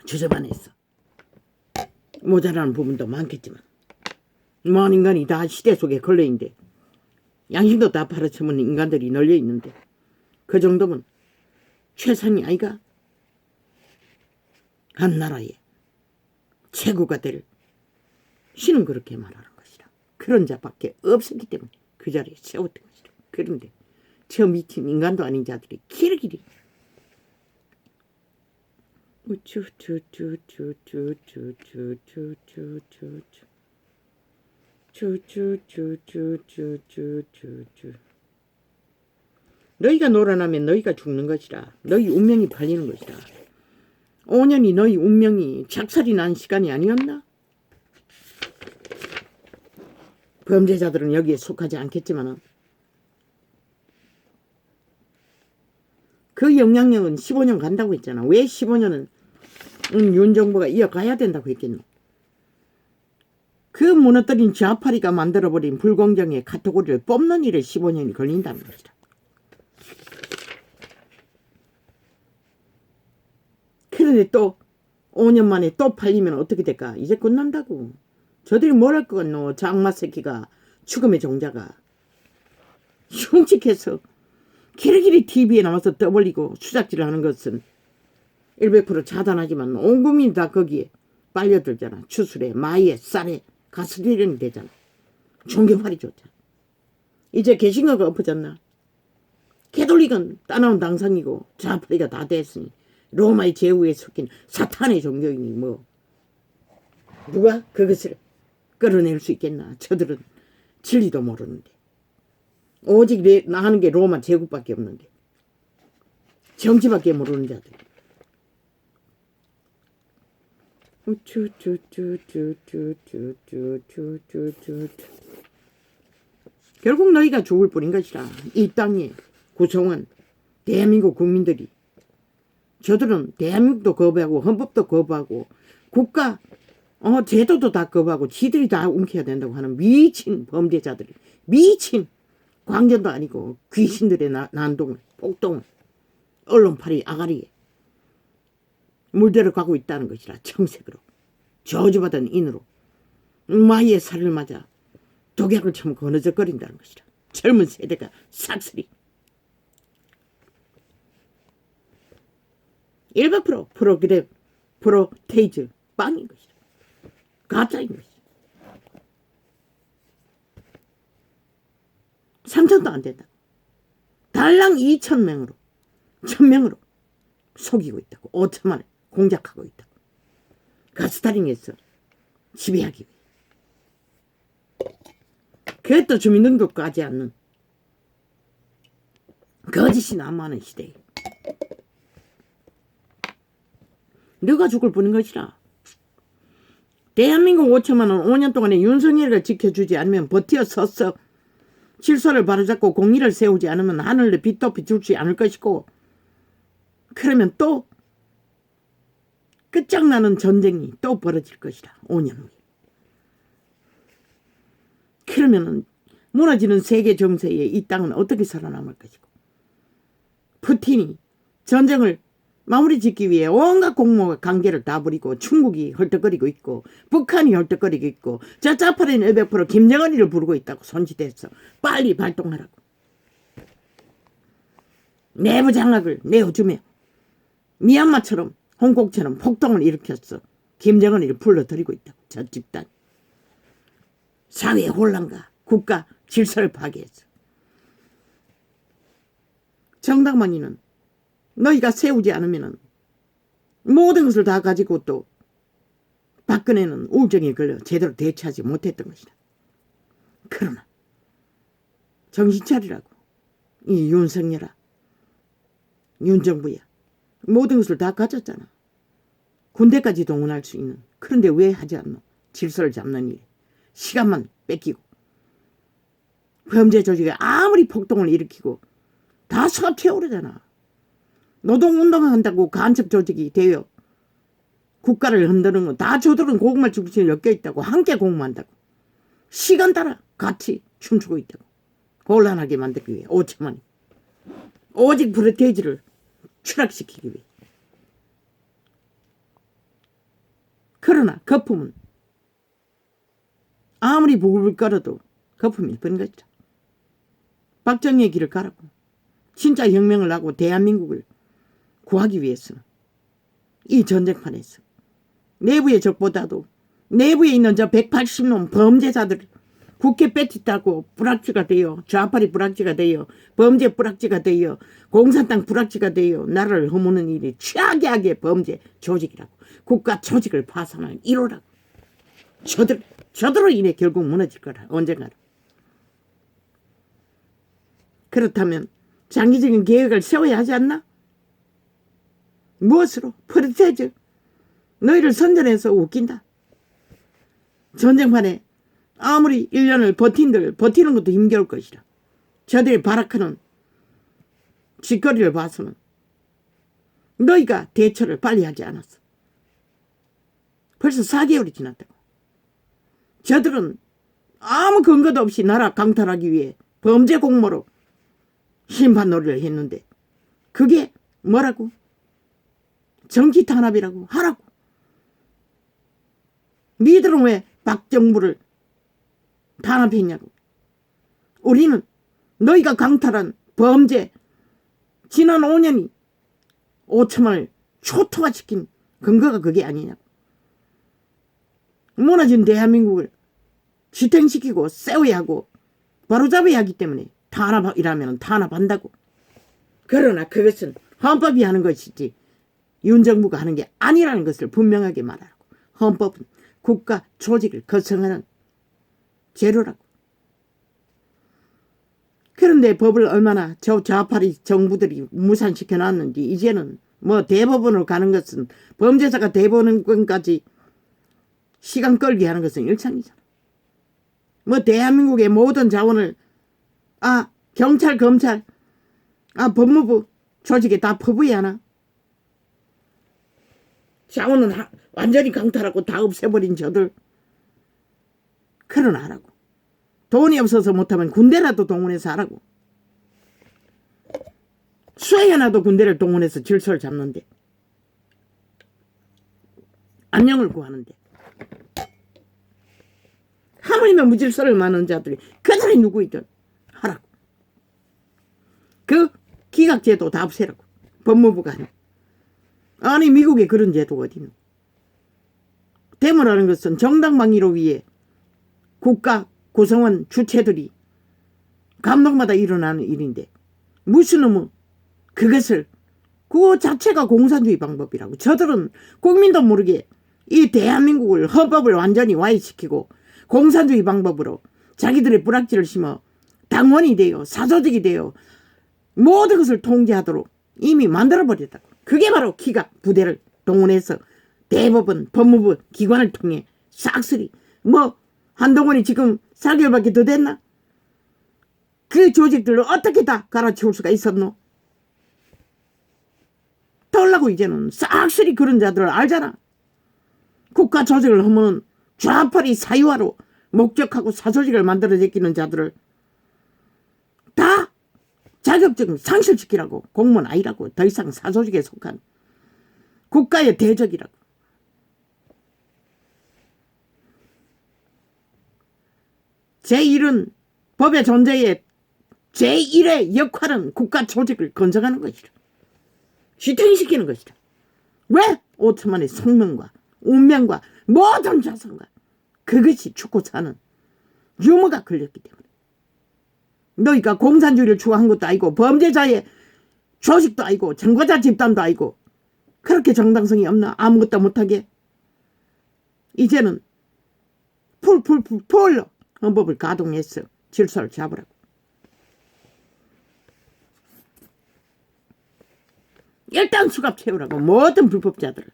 주저만에 있어 모자라는 부분도 많겠지만 먼 인간이 다 시대 속에 걸려있는데 양심도 다 팔아쳐먹는 인간들이 널려있는데 그 정도면 최선이 아이가. 한 나라의 최고가 될 신은 그렇게 말하는 것이다. 그런 자밖에 없었기 때문에 그 자리에 세웠던 것이다. 그런데 저 미친 인간도 아닌 자들이 길길이 너희가 놀아나면 너희가 죽는 것이라. 너희 운명이 팔리는 것이라. 5년이 너희 운명이 작살이 난 시간이 아니었나? 범죄자들은 여기에 속하지 않겠지만 그 영향력은 15년 간다고 했잖아. 왜 15년은 윤 정부가 이어가야 된다고 했겠노? 그 무너뜨린 좌파리가 만들어버린 불공정의 카테고리를 뽑는 일에 15년이 걸린다는 것이다. 그런데 또 5년 만에 또 팔리면 어떻게 될까? 이제 끝난다고. 저들이 뭘 할 것 같노? 장마 새끼가 죽음의 종자가 흉측해서 길이길이 TV에 나와서 떠벌리고 수작질을 하는 것은 100% 차단하지만 온 국민이 다 거기에 빨려들잖아. 추술에 마이에 쌀에 가스리련이 되잖아. 종교팔이 좋잖아. 이제 개신교가 엎어졌나? 캐톨릭은 따나온 당상이고 좌파리가 다 됐으니 로마의 제후에 섞인 사탄의 종교이니 뭐 누가 그것을 끌어낼 수 있겠나. 저들은 진리도 모르는데 오직 나하는 게 로마 제국밖에 없는데 정치밖에 모르는 자들. 결국 너희가 죽을 뿐인 것이라. 이 땅에 구성원 대한민국 국민들이 저들은 대한민국도 거부하고 헌법도 거부하고 국가 제도도 다 거부하고 지들이 다 움켜야 된다고 하는 미친 범죄자들이 미친 광견도 아니고 귀신들의 난동을 폭동을 언론팔이 아가리에 물대로 가고 있다는 것이라. 청색으로 저주받은 인으로 마이의 살을 맞아 독약을 처먹고 어느적거린다는 것이라. 젊은 세대가 싹쓸이 100% 프로그램 프로테이즈 빵인 것이다. 가짜인 것이다. 상천도 안 된다. 달랑 2,000명으로 1,000명으로 속이고 있다고. 5천만을 공작하고 있다고. 가스타링에서 지배하기 위해. 그것도 주민등록까지 않는 거짓이 난무하는 시대에 너가 죽을 뿐인 것이라. 대한민국 5천만 원 5년 동안에 윤석열을 지켜주지 않으면 버티어 서서 질서를 바로잡고 공의를 세우지 않으면 하늘에 빛도 비추지 않을 것이고, 그러면 또 끝장나는 전쟁이 또 벌어질 것이다. 5년 후에. 그러면 무너지는 세계 정세에 이 땅은 어떻게 살아남을 것이고, 푸틴이 전쟁을 마무리 짓기 위해 온갖 공모 관계를 다 부리고 중국이 헐떡거리고 있고 북한이 헐떡거리고 있고 저 짜파린 100% 김정은이를 부르고 있다고 손짓해서 빨리 발동하라고. 내부 장악을 내어주며 미얀마처럼 홍콩처럼 폭동을 일으켰어. 김정은이를 불러들이고 있다고. 저 집단. 사회 혼란과 국가 질서를 파괴했어. 정당만이는 너희가 세우지 않으면 모든 것을 다 가지고 또 박근혜는 우울증에 걸려 제대로 대처하지 못했던 것이다. 그러나 정신 차리라고. 이 윤석열아, 윤정부야, 모든 것을 다 가졌잖아. 군대까지 동원할 수 있는. 그런데 왜 하지 않노? 질서를 잡는 일. 시간만 뺏기고 범죄 조직이 아무리 폭동을 일으키고 다 섭취해오르잖아. 노동운동한다고 간첩 조직이 되어 국가를 흔드는 건 다 저들은 고구마 죽치에 엮여있다고 함께 공모한다고. 시간 따라 같이 춤추고 있다고. 곤란하게 만들기 위해 5천만이. 오직 프로테이지를 추락시키기 위해. 그러나 거품은 아무리 부글부글 끓어도 거품일 뿐인 것이다. 박정희의 길을 가라고. 진짜 혁명을 하고 대한민국을 구하기 위해서는 이 전쟁판에서 내부의 적보다도 내부에 있는 저 180놈 범죄자들 국회 배치 따고 불락지가 되어 좌파리 불락지가 되어 범죄 불락지가 되어 공산당 불락지가 되어 나라를 허무는 일이 최악의 범죄 조직이라고. 국가 조직을 파산하는 1호라고. 저들로 인해 결국 무너질 거라. 언젠가는. 그렇다면 장기적인 계획을 세워야 하지 않나? 무엇으로? 프리테이즈. 너희를 선전해서 웃긴다. 전쟁판에 아무리 1년을 버티는 것도 힘겨울 것이라. 저들이 발악하는 짓거리를 봐서는 너희가 대처를 빨리 하지 않았어. 벌써 4개월이 지났다고. 저들은 아무 근거도 없이 나라 강탈하기 위해 범죄 공모로 심판 놀이를 했는데 그게 뭐라고? 정치 탄압이라고 하라고. 니들은 왜 박정부를 탄압했냐고. 우리는 너희가 강탈한 범죄 지난 5년이 5천만을 초토화시킨 근거가 그게 아니냐고. 무너진 대한민국을 지탱시키고 세워야 하고 바로잡아야 하기 때문에 탄압이라면 탄압한다고. 그러나 그것은 헌법이 하는 것이지 윤정부가 하는 게 아니라는 것을 분명하게 말하라고. 헌법은 국가 조직을 거성하는 재료라고. 그런데 법을 얼마나 저 좌파리 정부들이 무산시켜 놨는지 이제는 뭐 대법원으로 가는 것은 범죄자가 대법원까지 시간 끌게 하는 것은 일상이잖아. 뭐 대한민국의 모든 자원을 경찰, 검찰, 법무부 조직에 다 퍼부어야 하나? 자원은 완전히 강탈하고 다 없애버린 저들. 그러나 하라고. 돈이 없어서 못하면 군대라도 동원해서 하라고. 수해 하나도 군대를 동원해서 질서를 잡는데 안녕을 구하는데 하물며 무질서를 많은 자들이 그들이 누구이든 하라고. 그 기각제도 다 없애라고. 법무부가 하는. 아니 미국에 그런 제도가 어디 있노. 데모라는 것은 정당방위로 위해 국가 구성원 주체들이 감독마다 일어나는 일인데 무슨 놈은 그것을 그 자체가 공산주의 방법이라고. 저들은 국민도 모르게 이 대한민국을 헌법을 완전히 와해시키고 공산주의 방법으로 자기들의 불악지를 심어 당원이 되어 사조직이 되어 모든 것을 통제하도록 이미 만들어버렸다고. 그게 바로 기각 부대를 동원해서 대법원 법무부 기관을 통해 싹쓸이 한동훈이 지금 4개월밖에 더 됐나? 그 조직들을 어떻게 다 갈아치울 수가 있었노? 털라고 이제는 싹쓸이 그런 자들을 알잖아. 국가 조직을 하면 좌파리 사유화로 목적하고 사조직을 만들어 제끼는 자들을 다 자격증 상실시키라고. 공무원 아니라고. 더 이상 사조직에 속한 국가의 대적이라고. 제1은 법의 존재의 제1의 역할은 국가 조직을 건설하는 것이다. 지탱시키는 것이다. 왜? 오스만의 성명과 운명과 모든 자산과 그것이 죽고 사는 유머가 걸렸기 때문에. 너희가 공산주의를 추구한 것도 아니고 범죄자의 조직도 아니고 정과자 집단도 아니고 그렇게 정당성이 없나? 아무것도 못하게. 이제는 풀로 헌법을 가동해서 질서를 잡으라고. 일단 수갑 채우라고 모든 불법자들을.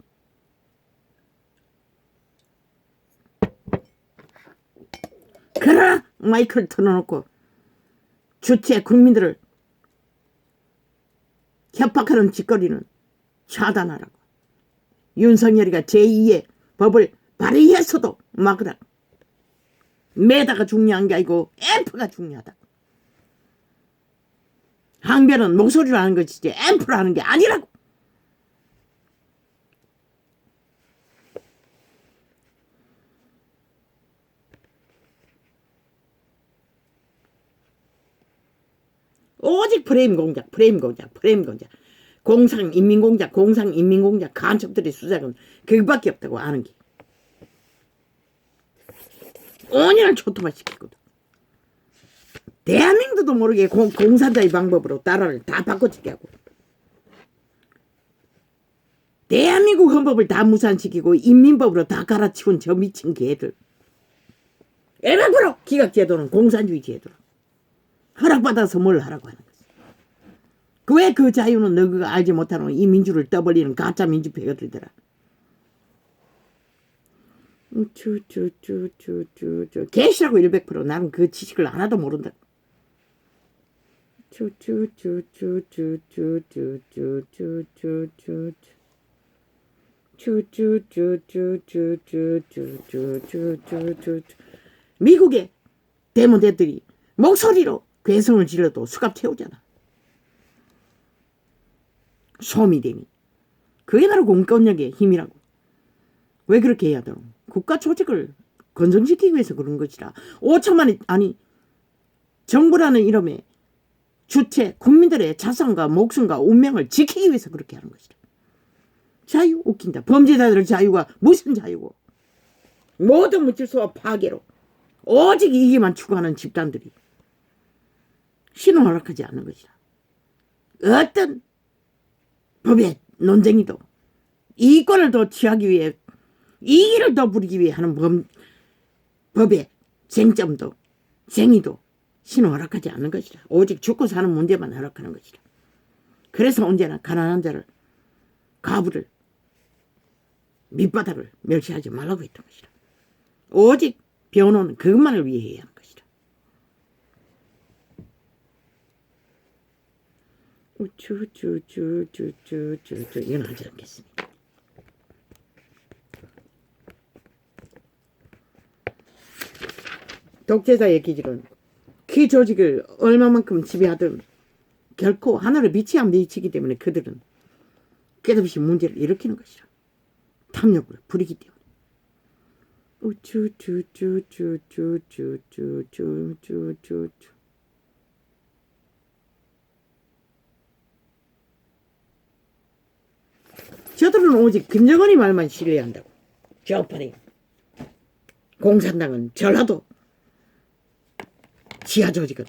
그러나 마이크를 틀어놓고 주체 국민들을 협박하는 짓거리는 차단하라고. 윤석열이가 제2의 법을 발의해서도 막으라고. 메다가 중요한 게 아니고 앰프가 중요하다고. 항변은 목소리로 하는 것이지 앰프로 하는 게 아니라고. 오직 프레임 공작. 공상인민공작, 간첩들의 수작은 그것밖에 없다고 아는 게. 5년을 초토화시키거든. 대한민국도 모르게 공산자의 방법으로 나라를 다 바꿔치게 하고. 대한민국 헌법을 다 무산시키고 인민법으로 다 갈아치운 저 미친 개들. 100% 기각제도는 공산주의 제도라. 허락받아서 뭘 하라고 하는 거지. 왜 그 자유는 너가 알지 못하는 이 민주를 떠벌리는 가짜 민주패거들더라. 개시라고 100%. 나는 그 지식을 하나도 모른다. 미국의 대모대들이 목소리로 괴성을 질러도 수갑 채우잖아. 소미되니. 그게 바로 공권력의 힘이라고. 왜 그렇게 해야 되노? 국가 조직을 건전시키기 위해서 그런 것이라. 5천만이 아니 정부라는 이름의 주체 국민들의 자산과 목숨과 운명을 지키기 위해서 그렇게 하는 것이라. 자유 웃긴다. 범죄자들의 자유가 무슨 자유고. 모든 물질소와 파괴로 오직 이기만 추구하는 집단들이 신호 허락하지 않는 것이라. 어떤 법의 논쟁이도 이권을 더 취하기 위해 이기를 더 부리기 위해 하는 법의 쟁점도 쟁의도 신호 허락하지 않는 것이라. 오직 죽고 사는 문제만 허락하는 것이라. 그래서 언제나 가난한 자를 가부를 밑바닥을 멸시하지 말라고 했던 것이라. 오직 변호는 그것만을 위해 해야 하는 것이라. 이건 하지 않겠습니다. 독재자의 기질은 그 조직을 얼마만큼 지배하든 결코 하늘을 빛이 안 비치기 때문에 그들은 끝없이 문제를 일으키는 것이라. 탐욕을 부리기 때문에. 저들은 오직 김정은이 말만 신뢰한다고. 좌파리. 공산당은 전라도 지하 조직은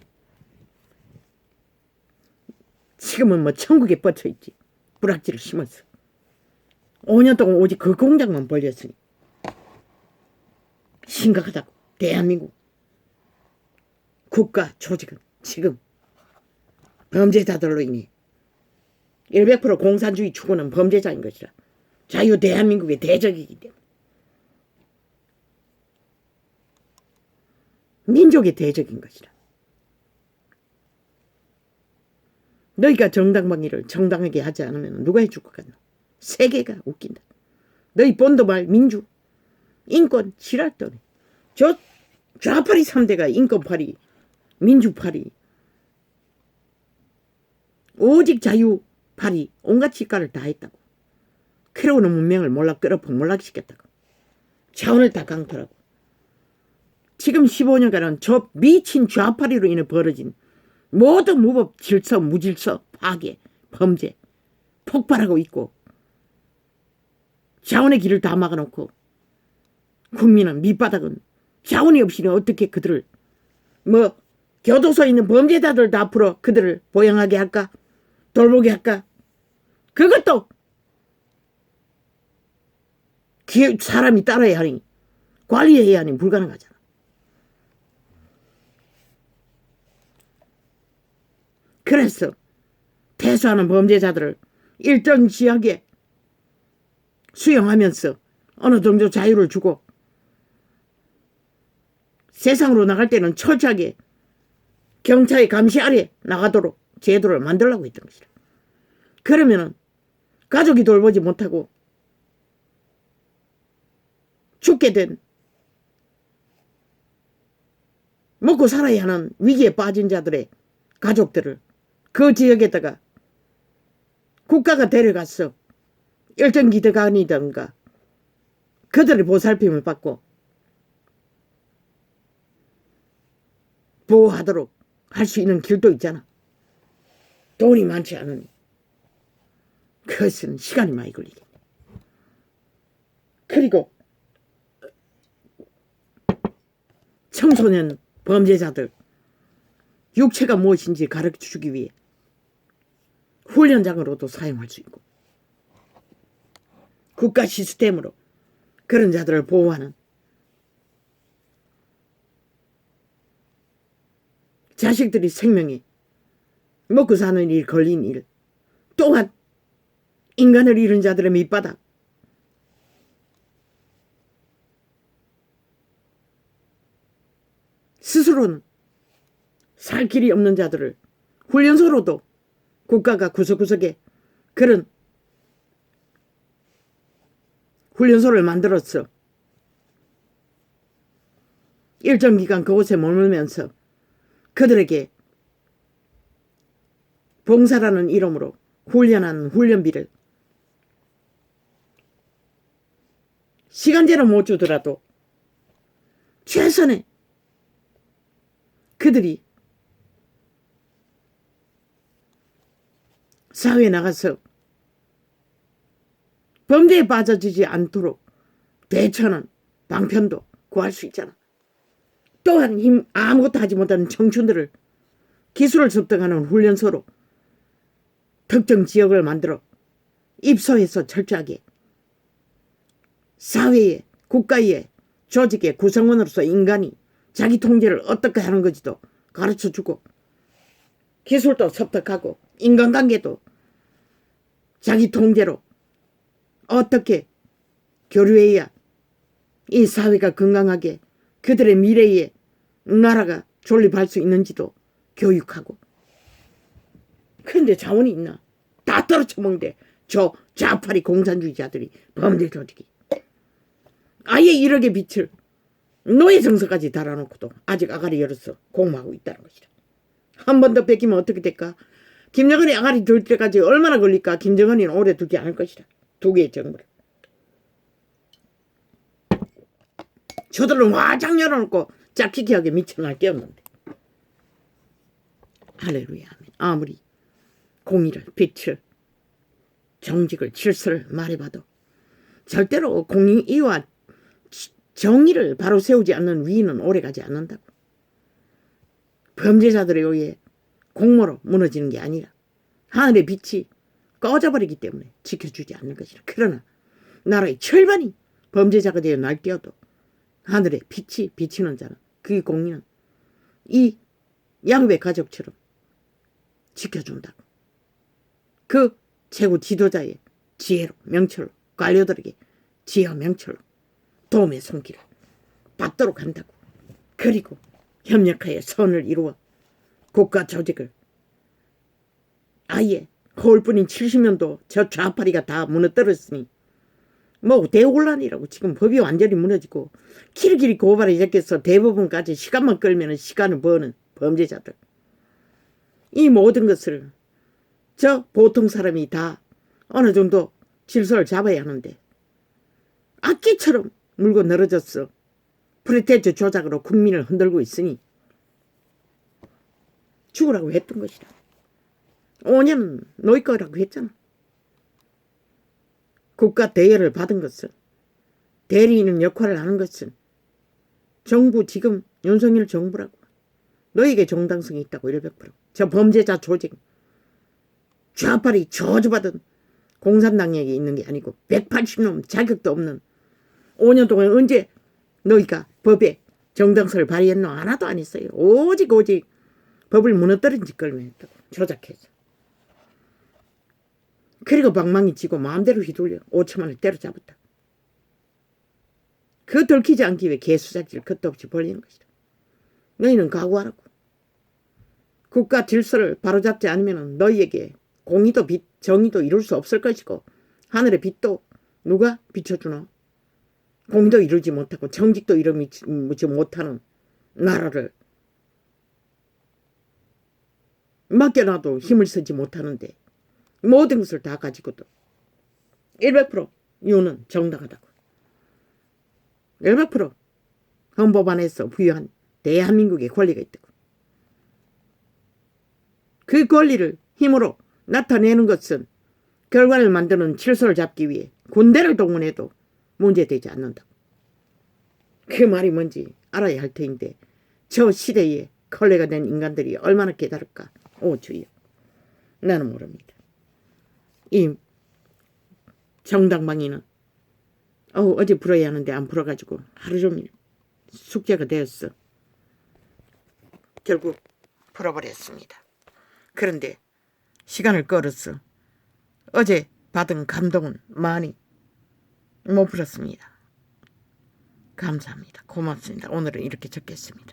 지금은 뭐 천국에 뻗쳐있지. 불악지를 심어서 5년 동안 오직 그 공작만 벌렸으니 심각하다고. 대한민국 국가 조직은 지금 범죄자들로 인해 100% 공산주의 추구는 범죄자인 것이라. 자유 대한민국의 대적이기 때문에. 민족의 대적인 것이라. 너희가 정당방위를 정당하게 하지 않으면 누가 해줄 것 같나? 세계가 웃긴다. 너희 본도말 민주, 인권, 지랄더니. 저 좌파리 3대가 인권파리, 민주파리, 오직 자유파리, 온갖 짓가를 다 했다고. 크레오는 문명을 몰락시켰다고. 자원을 다 강탈하고. 지금 15년간은 저 미친 좌파리로 인해 벌어진 모든 무법, 질서, 무질서, 파괴, 범죄 폭발하고 있고, 자원의 길을 다 막아놓고 국민은 밑바닥은 자원이 없이는 어떻게 그들을 교도소에 있는 범죄자들 다 풀어 그들을 보양하게 할까? 돌보게 할까? 그것도 사람이 따라야 하니, 관리해야 하니 불가능하잖아. 그래서 퇴소하는 범죄자들을 일정 지역에 수용하면서 어느 정도 자유를 주고, 세상으로 나갈 때는 철저하게 경찰의 감시 아래 나가도록 제도를 만들려고 했던 것이라. 그러면은 가족이 돌보지 못하고 죽게 된, 먹고 살아야 하는 위기에 빠진 자들의 가족들을 그 지역에다가 국가가 데려가서 일정기득안이든가 그들의 보살핌을 받고 보호하도록 할 수 있는 길도 있잖아. 돈이 많지 않으니 그것은 시간이 많이 걸리겠네. 그리고 청소년 범죄자들 육체가 무엇인지 가르쳐주기 위해 훈련장으로도 사용할 수 있고, 국가 시스템으로 그런 자들을 보호하는, 자식들이 생명에 먹고 사는 일, 걸린 일, 또한 인간을 잃은 자들의 밑바닥, 스스로는 살 길이 없는 자들을 훈련소로도 국가가 구석구석에 그런 훈련소를 만들었어. 일정 기간 그곳에 머물면서 그들에게 봉사라는 이름으로 훈련한 훈련비를 시간제로 못 주더라도 최선의 그들이 사회에 나가서 범죄에 빠져지지 않도록 대처는 방편도 구할 수 있잖아. 또한 아무것도 하지 못하는 청춘들을 기술을 습득하는 훈련소로 특정 지역을 만들어 입소해서 철저하게 사회의, 국가의, 조직의 구성원으로서 인간이 자기 통제를 어떻게 하는 건지도 가르쳐주고, 기술도 습득하고, 인간관계도 자기 통제로 어떻게 교류해야 이 사회가 건강하게 그들의 미래에 나라가 존립할 수 있는지도 교육하고. 그런데 자원이 있나? 다 떨어져 먹는데 저 좌파리 공산주의자들이, 범죄 조직이 아예 1억의 빛을 노예 정서까지 달아놓고도 아직 아가리 열어서 공모하고 있다는 것이다. 한 번 더 뺏기면 어떻게 될까? 김정은이 아가리 들 때까지 얼마나 걸릴까? 김정은이는 오래 두지 않을 것이다. 두 개의 정부를. 저들은 화장 열어놓고 짝짓기하게 미쳐날 게 없는데. 할렐루야. 아무리 공의를, 빛을, 정직을, 질서를 말해봐도 절대로 공의와 정의를 바로 세우지 않는 위인은 오래가지 않는다고. 범죄자들에 의해 공모로 무너지는 게 아니라 하늘의 빛이 꺼져버리기 때문에 지켜주지 않는 것이라. 그러나 나라의 절반이 범죄자가 되어 날뛰어도 하늘의 빛이 비치는 자는, 그 공의는 이 야곱의 가족처럼 지켜준다고. 그 최고 지도자의 지혜로, 명철로, 관료들에게 지혜와 명철로 도움의 손길을 받도록 한다고. 그리고 협력하여 선을 이루어 국가 조직을 아예 허울뿐인 70년도 저 좌파리가 다 무너뜨렸으니 대혼란이라고. 지금 법이 완전히 무너지고 길길이 고발이 적혀서 대법원까지 시간만 끌면 시간을 버는 범죄자들, 이 모든 것을 저 보통 사람이 다 어느 정도 질서를 잡아야 하는데 악기처럼 물고 늘어졌어. 프리테즈 조작으로 국민을 흔들고 있으니 죽으라고 했던 것이다. 5년은 너희 거라고 했잖아. 국가 대여를 받은 것은, 대리인은 역할을 하는 것은 정부, 지금 윤석열 정부라고. 너에게 정당성이 있다고 100%. 저 범죄자 조직, 좌파리 저주받은 공산당에게 있는 게 아니고 180놈 자격도 없는 5년 동안 언제 너희가 법에 정당성을 발휘했노? 하나도 안 했어요. 오직 법을 무너뜨린 짓걸만 했다고. 조작해서. 그리고 방망이 치고 마음대로 휘둘려 5천만을 때려잡았다. 그 들키지 않기 위해 개수작질 끝도 없이 벌리는 것이다. 너희는 각오하라고. 국가 질서를 바로잡지 않으면 너희에게 공의도 정의도 이룰 수 없을 것이고 하늘의 빛도 누가 비춰주나? 공의도 이루지 못하고 정직도 이루지 못하는 나라를 맡겨놔도 힘을 쓰지 못하는데 모든 것을 다 가지고도 100% 이유는 정당하다고. 100% 헌법 안에서 부여한 대한민국의 권리가 있다고. 그 권리를 힘으로 나타내는 것은 결과를 만드는 질서를 잡기 위해 군대를 동원해도 문제되지 않는다고. 그 말이 뭔지 알아야 할 터인데 저 시대에 걸레가 된 인간들이 얼마나 깨달을까. 오 주여, 나는 모릅니다. 이 정당방위는 어제 풀어야 하는데 안 풀어가지고 하루 종일 숙제가 되었어. 결국 풀어버렸습니다. 그런데 시간을 끌었어. 어제 받은 감동은 많이 못 풀었습니다. 감사합니다. 고맙습니다. 오늘은 이렇게 적겠습니다.